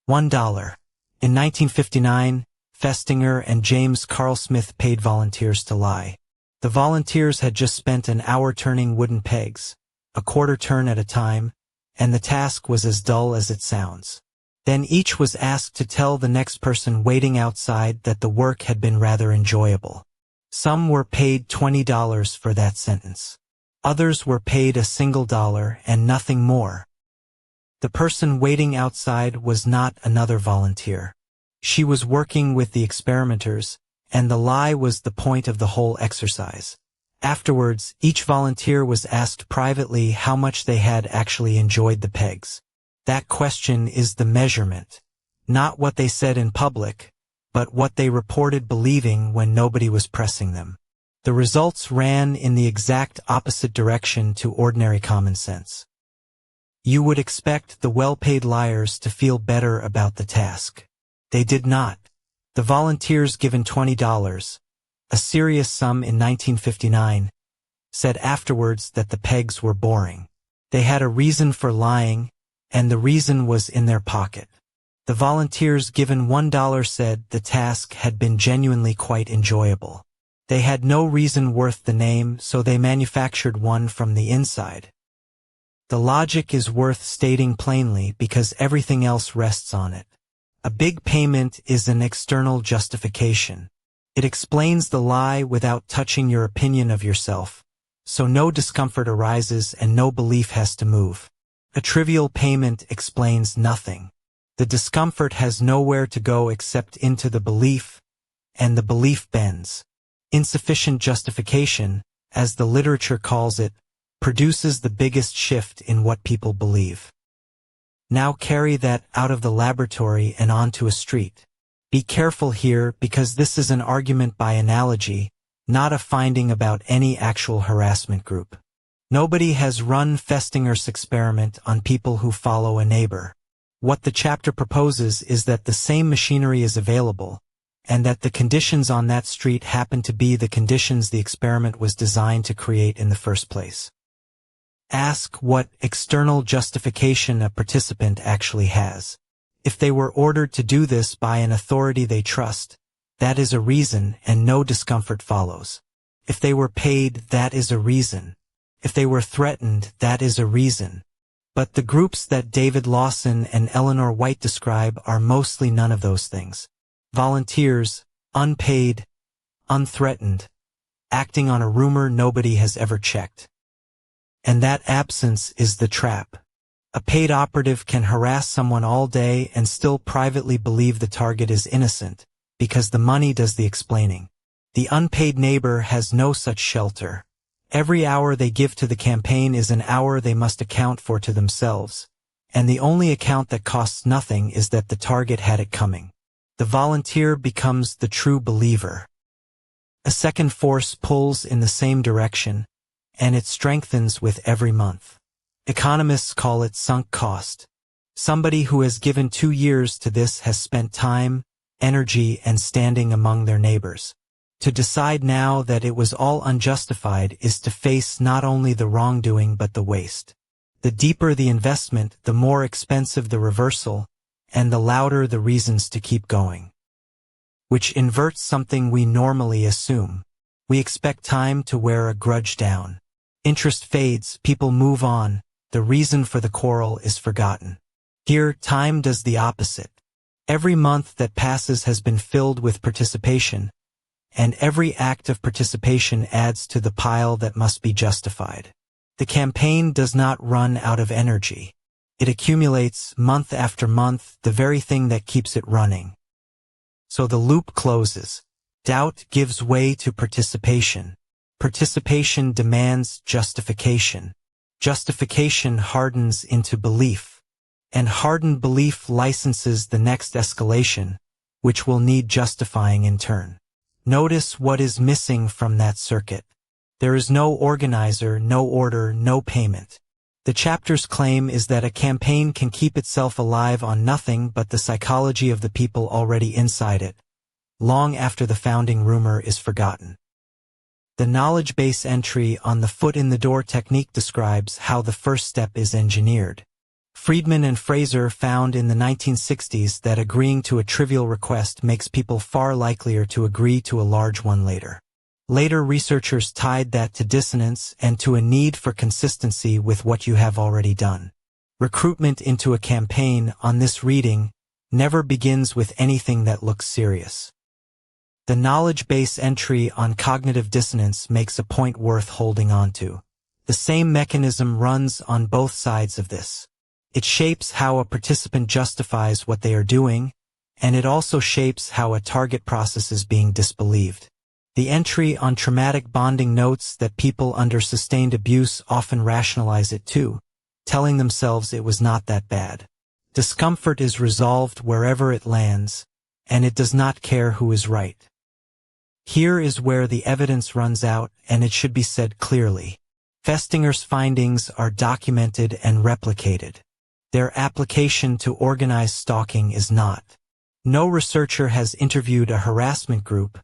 $1. In 1959, Festinger and James Carl Smith paid volunteers to lie. The volunteers had just spent an hour turning wooden pegs, a quarter turn at a time, and the task was as dull as it sounds. Then each was asked to tell the next person waiting outside that the work had been rather enjoyable. Some were paid $20 for that sentence. Others were paid $1 and nothing more. The person waiting outside was not another volunteer. She was working with the experimenters, and the lie was the point of the whole exercise. Afterwards, each volunteer was asked privately how much they had actually enjoyed the pegs. That question is the measurement, not what they said in public, but what they reported believing when nobody was pressing them. The results ran in the exact opposite direction to ordinary common sense. You would expect the well-paid liars to feel better about the task. They did not. The volunteers given $20, a serious sum in 1959, said afterwards that the pegs were boring. They had a reason for lying, and the reason was in their pocket. The volunteers given $1 said the task had been genuinely quite enjoyable. They had no reason worth the name, so they manufactured one from the inside. The logic is worth stating plainly because everything else rests on it. A big payment is an external justification. It explains the lie without touching your opinion of yourself, so no discomfort arises and no belief has to move. A trivial payment explains nothing. The discomfort has nowhere to go except into the belief, and the belief bends. Insufficient justification, as the literature calls it, produces the biggest shift in what people believe. Now carry that out of the laboratory and onto a street. Be careful here because this is an argument by analogy, not a finding about any actual harassment group. Nobody has run Festinger's experiment on people who follow a neighbor. What the chapter proposes is that the same machinery is available, and that the conditions on that street happen to be the conditions the experiment was designed to create in the first place. Ask what external justification a participant actually has. If they were ordered to do this by an authority they trust, that is a reason and no discomfort follows. If they were paid, that is a reason. If they were threatened, that is a reason. But the groups that David Lawson and Eleanor White describe are mostly none of those things. Volunteers, unpaid, unthreatened, acting on a rumor nobody has ever checked. And that absence is the trap. A paid operative can harass someone all day and still privately believe the target is innocent, because the money does the explaining. The unpaid neighbor has no such shelter. Every hour they give to the campaign is an hour they must account for to themselves, and the only account that costs nothing is that the target had it coming. The volunteer becomes the true believer. A second force pulls in the same direction, and it strengthens with every month. Economists call it sunk cost. Somebody who has given 2 years to this has spent time, energy, and standing among their neighbors. To decide now that it was all unjustified is to face not only the wrongdoing but the waste. The deeper the investment, the more expensive the reversal, and the louder the reasons to keep going. Which inverts something we normally assume. We expect time to wear a grudge down. Interest fades, people move on, the reason for the quarrel is forgotten. Here, time does the opposite. Every month that passes has been filled with participation, and every act of participation adds to the pile that must be justified. The campaign does not run out of energy. It accumulates, month after month, the very thing that keeps it running. So the loop closes. Doubt gives way to participation. Participation demands justification. Justification hardens into belief. And hardened belief licenses the next escalation, which will need justifying in turn. Notice what is missing from that circuit. There is no organizer, no order, no payment. The chapter's claim is that a campaign can keep itself alive on nothing but the psychology of the people already inside it, long after the founding rumor is forgotten. The knowledge base entry on the foot-in-the-door technique describes how the first step is engineered. Friedman and Fraser found in the 1960s that agreeing to a trivial request makes people far likelier to agree to a large one later. Later researchers tied that to dissonance and to a need for consistency with what you have already done. Recruitment into a campaign on this reading never begins with anything that looks serious. The knowledge base entry on cognitive dissonance makes a point worth holding on to. The same mechanism runs on both sides of this. It shapes how a participant justifies what they are doing, and it also shapes how a target process is being disbelieved. The entry on traumatic bonding notes that people under sustained abuse often rationalize it too, telling themselves it was not that bad. Discomfort is resolved wherever it lands, and it does not care who is right. Here is where the evidence runs out, and it should be said clearly. Festinger's findings are documented and replicated. Their application to organized stalking is not. No researcher has interviewed a harassment group,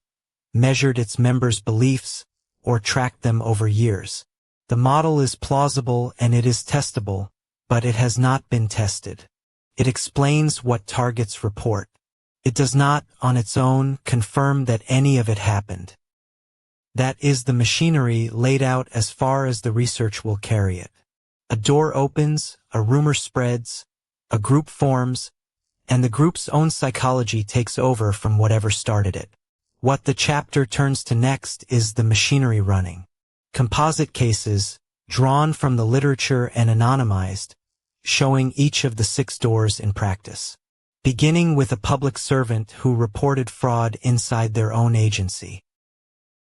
measured its members' beliefs, or tracked them over years. The model is plausible and it is testable, but it has not been tested. It explains what targets report. It does not, on its own, confirm that any of it happened. That is the machinery laid out as far as the research will carry it. A door opens, a rumor spreads, a group forms, and the group's own psychology takes over from whatever started it. What the chapter turns to next is the machinery running. Composite cases, drawn from the literature and anonymized, showing each of the 6 doors in practice. Beginning with a public servant who reported fraud inside their own agency.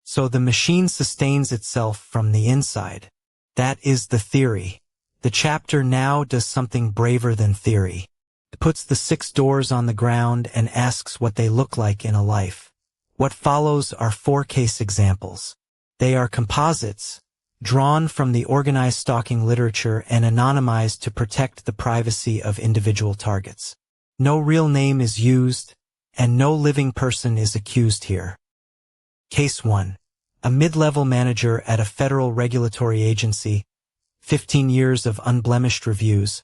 So the machine sustains itself from the inside. That is the theory. The chapter now does something braver than theory. It puts the 6 doors on the ground and asks what they look like in a life. What follows are 4 case examples. They are composites, drawn from the organized stalking literature and anonymized to protect the privacy of individual targets. No real name is used, and no living person is accused here. Case 1. A mid-level manager at a federal regulatory agency, 15 years of unblemished reviews,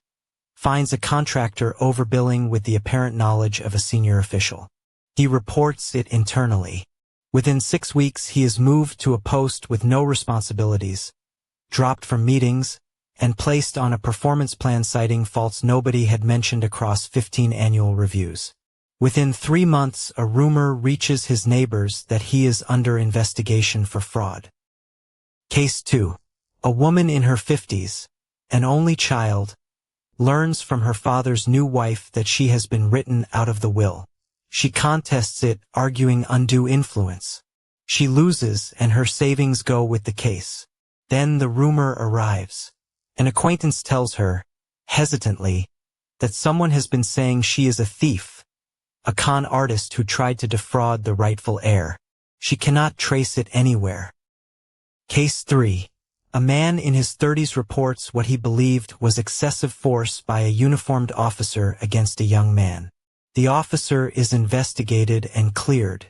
finds a contractor overbilling with the apparent knowledge of a senior official. He reports it internally. Within 6 weeks, he is moved to a post with no responsibilities, dropped from meetings, and placed on a performance plan citing faults nobody had mentioned across 15 annual reviews. Within 3 months, a rumor reaches his neighbors that he is under investigation for fraud. Case 2. A woman in her 50s, an only child, learns from her father's new wife that she has been written out of the will. She contests it, arguing undue influence. She loses, and her savings go with the case. Then the rumor arrives. An acquaintance tells her, hesitantly, that someone has been saying she is a thief, a con artist who tried to defraud the rightful heir. She cannot trace it anywhere. Case 3. A man in his 30s reports what he believed was excessive force by a uniformed officer against a young man. The officer is investigated and cleared.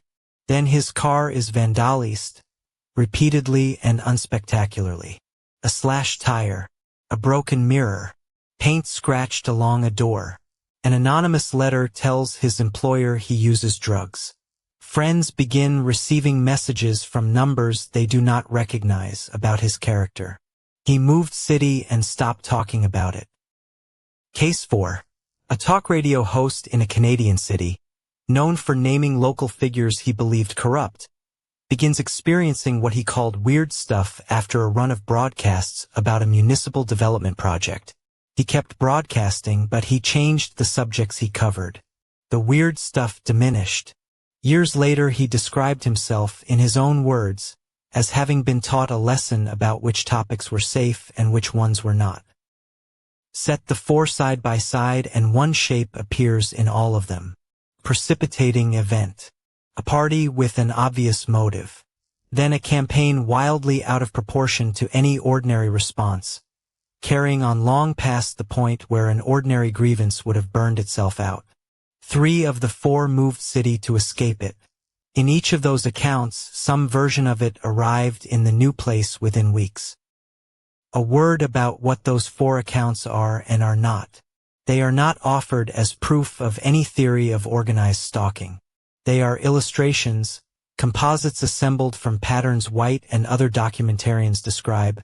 Then his car is vandalized, repeatedly and unspectacularly. A slashed tire, a broken mirror, paint scratched along a door. An anonymous letter tells his employer he uses drugs. Friends begin receiving messages from numbers they do not recognize about his character. He moved city and stopped talking about it. Case 4. A talk radio host in a Canadian city, known for naming local figures he believed corrupt, begins experiencing what he called weird stuff after a run of broadcasts about a municipal development project. He kept broadcasting, but he changed the subjects he covered. The weird stuff diminished. Years later, he described himself, in his own words, as having been taught a lesson about which topics were safe and which ones were not. Set the 4 side by side and one shape appears in all of them. Precipitating event. A party with an obvious motive. Then a campaign wildly out of proportion to any ordinary response, carrying on long past the point where an ordinary grievance would have burned itself out. 3 of the 4 moved city to escape it. In each of those accounts, some version of it arrived in the new place within weeks. A word about what those 4 accounts are and are not. They are not offered as proof of any theory of organized stalking. They are illustrations, composites assembled from patterns White and other documentarians describe,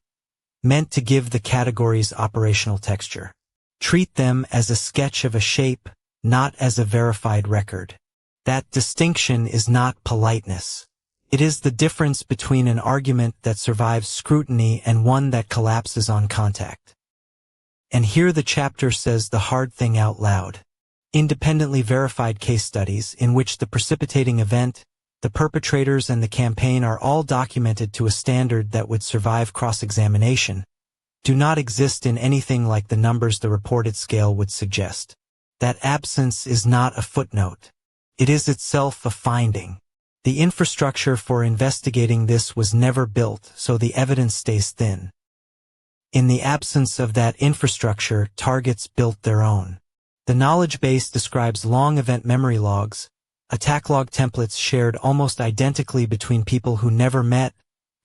meant to give the categories operational texture. Treat them as a sketch of a shape, not as a verified record. That distinction is not politeness. It is the difference between an argument that survives scrutiny and one that collapses on contact. And here the chapter says the hard thing out loud. Independently verified case studies in which the precipitating event, the perpetrators and the campaign are all documented to a standard that would survive cross-examination, do not exist in anything like the numbers the reported scale would suggest. That absence is not a footnote. It is itself a finding. The infrastructure for investigating this was never built, so the evidence stays thin. In the absence of that infrastructure, targets built their own. The knowledge base describes long event memory logs, attack log templates shared almost identically between people who never met,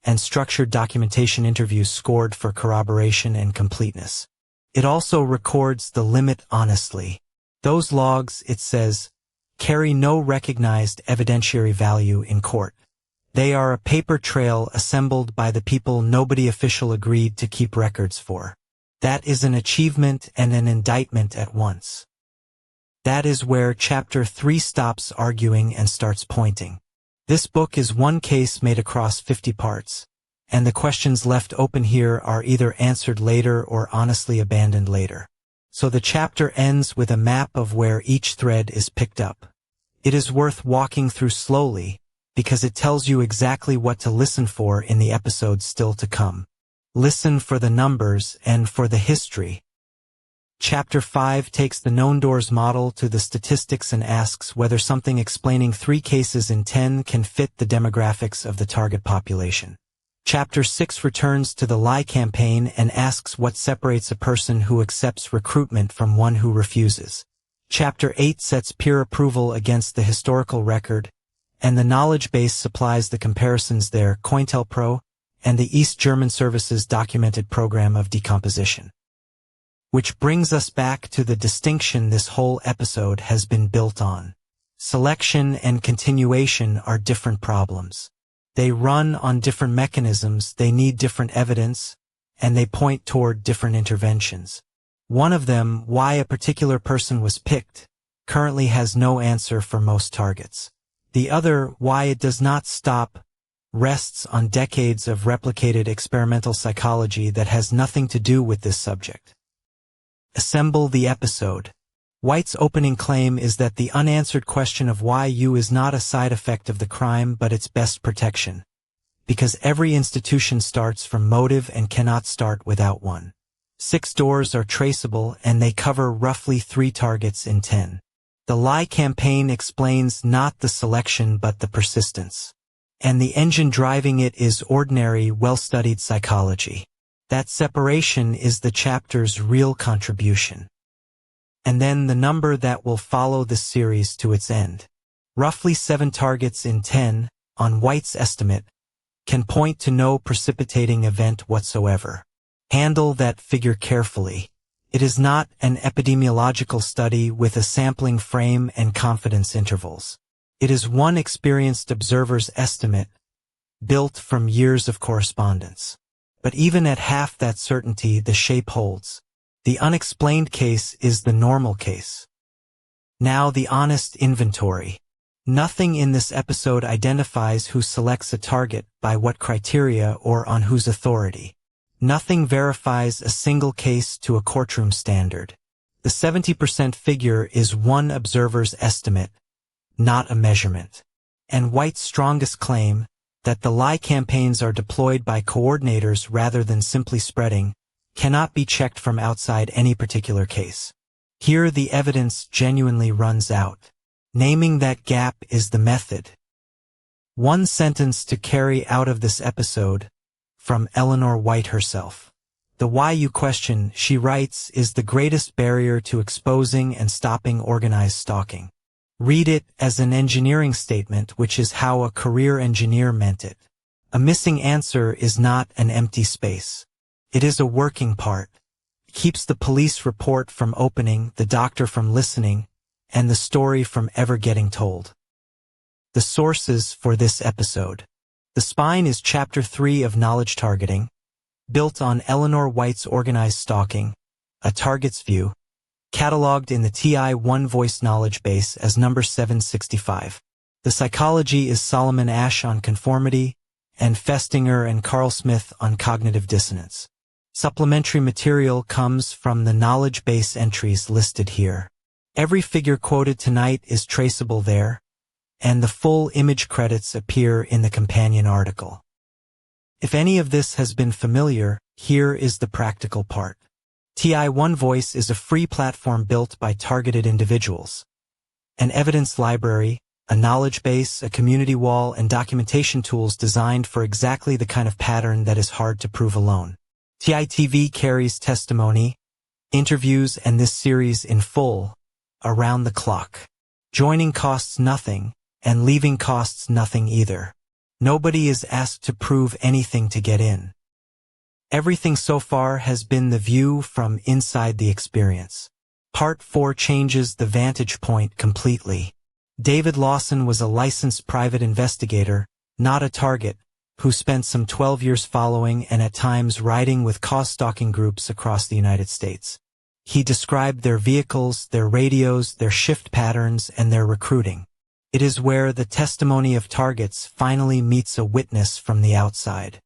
and structured documentation interviews scored for corroboration and completeness. It also records the limit honestly. Those logs, it says, carry no recognized evidentiary value in court. They are a paper trail assembled by the people nobody official agreed to keep records for. That is an achievement and an indictment at once. That is where Chapter 3 stops arguing and starts pointing. This book is one case made across 50 parts, and the questions left open here are either answered later or honestly abandoned later. So the chapter ends with a map of where each thread is picked up. It is worth walking through slowly, because it tells you exactly what to listen for in the episodes still to come. Listen for the numbers and for the history. Chapter 5 takes the known doors model to the statistics and asks whether something explaining 3 cases in 10 can fit the demographics of the target population. Chapter 6 returns to the lie campaign and asks what separates a person who accepts recruitment from one who refuses. Chapter 8 sets peer approval against the historical record, and the knowledge base supplies the comparisons there, COINTELPRO, and the East German Service's documented program of decomposition. Which brings us back to the distinction this whole episode has been built on. Selection and continuation are different problems. They run on different mechanisms, they need different evidence, and they point toward different interventions. One of them, why a particular person was picked, currently has no answer for most targets. The other, why it does not stop, rests on decades of replicated experimental psychology that has nothing to do with this subject. Assemble the episode. White's opening claim is that the unanswered question of why you is not a side effect of the crime but its best protection. Because every institution starts from motive and cannot start without one. 6 doors are traceable and they cover roughly 3 targets in 10. The lie campaign explains not the selection but the persistence. And the engine driving it is ordinary, well-studied psychology. That separation is the chapter's real contribution. And then the number that will follow the series to its end. Roughly 7 targets in 10, on White's estimate, can point to no precipitating event whatsoever. Handle that figure carefully. It is not an epidemiological study with a sampling frame and confidence intervals. It is one experienced observer's estimate, built from years of correspondence. But even at half that certainty, the shape holds. The unexplained case is the normal case. Now the honest inventory. Nothing in this episode identifies who selects a target, by what criteria, or on whose authority. Nothing verifies a single case to a courtroom standard. The 70% figure is one observer's estimate, not a measurement. And White's strongest claim, that the lie campaigns are deployed by coordinators rather than simply spreading, cannot be checked from outside any particular case. Here the evidence genuinely runs out. Naming that gap is the method. One sentence to carry out of this episode, from Eleanor White herself. The why you question, she writes, is the greatest barrier to exposing and stopping organized stalking. Read it as an engineering statement, which is how a career engineer meant it. A missing answer is not an empty space. It is a working part. It keeps the police report from opening, the doctor from listening, and the story from ever getting told. The sources for this episode. The Spine is Chapter 3 of Knowledge Targeting, built on Eleanor White's Organized Stalking, a Target's View, cataloged in the TI One Voice Knowledge Base as number 765. The Psychology is Solomon Asch on Conformity, and Festinger and Carl Smith on Cognitive Dissonance. Supplementary material comes from the knowledge base entries listed here. Every figure quoted tonight is traceable there, and the full image credits appear in the companion article. If any of this has been familiar, here is the practical part. TI One Voice is a free platform built by targeted individuals. An evidence library, a knowledge base, a community wall, and documentation tools designed for exactly the kind of pattern that is hard to prove alone. TITV carries testimony, interviews, and this series in full, around the clock. Joining costs nothing, and leaving costs nothing either. Nobody is asked to prove anything to get in. Everything so far has been the view from inside the experience. Part 4 changes the vantage point completely. David Lawson was a licensed private investigator, not a target, who spent some 12 years following and at times riding with cause-stalking groups across the United States. He described their vehicles, their radios, their shift patterns, and their recruiting. It is where the testimony of targets finally meets a witness from the outside.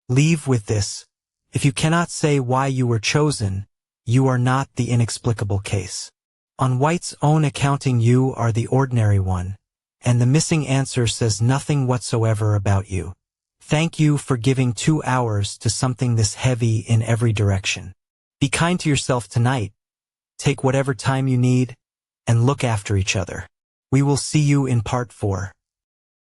Leave with this: if you cannot say why you were chosen, you are not the inexplicable case. On White's own accounting, you are the ordinary one, and the missing answer says nothing whatsoever about you. Thank you for giving 2 hours to something this heavy in every direction. Be kind to yourself tonight, take whatever time you need, and look after each other. We will see you in Part 4.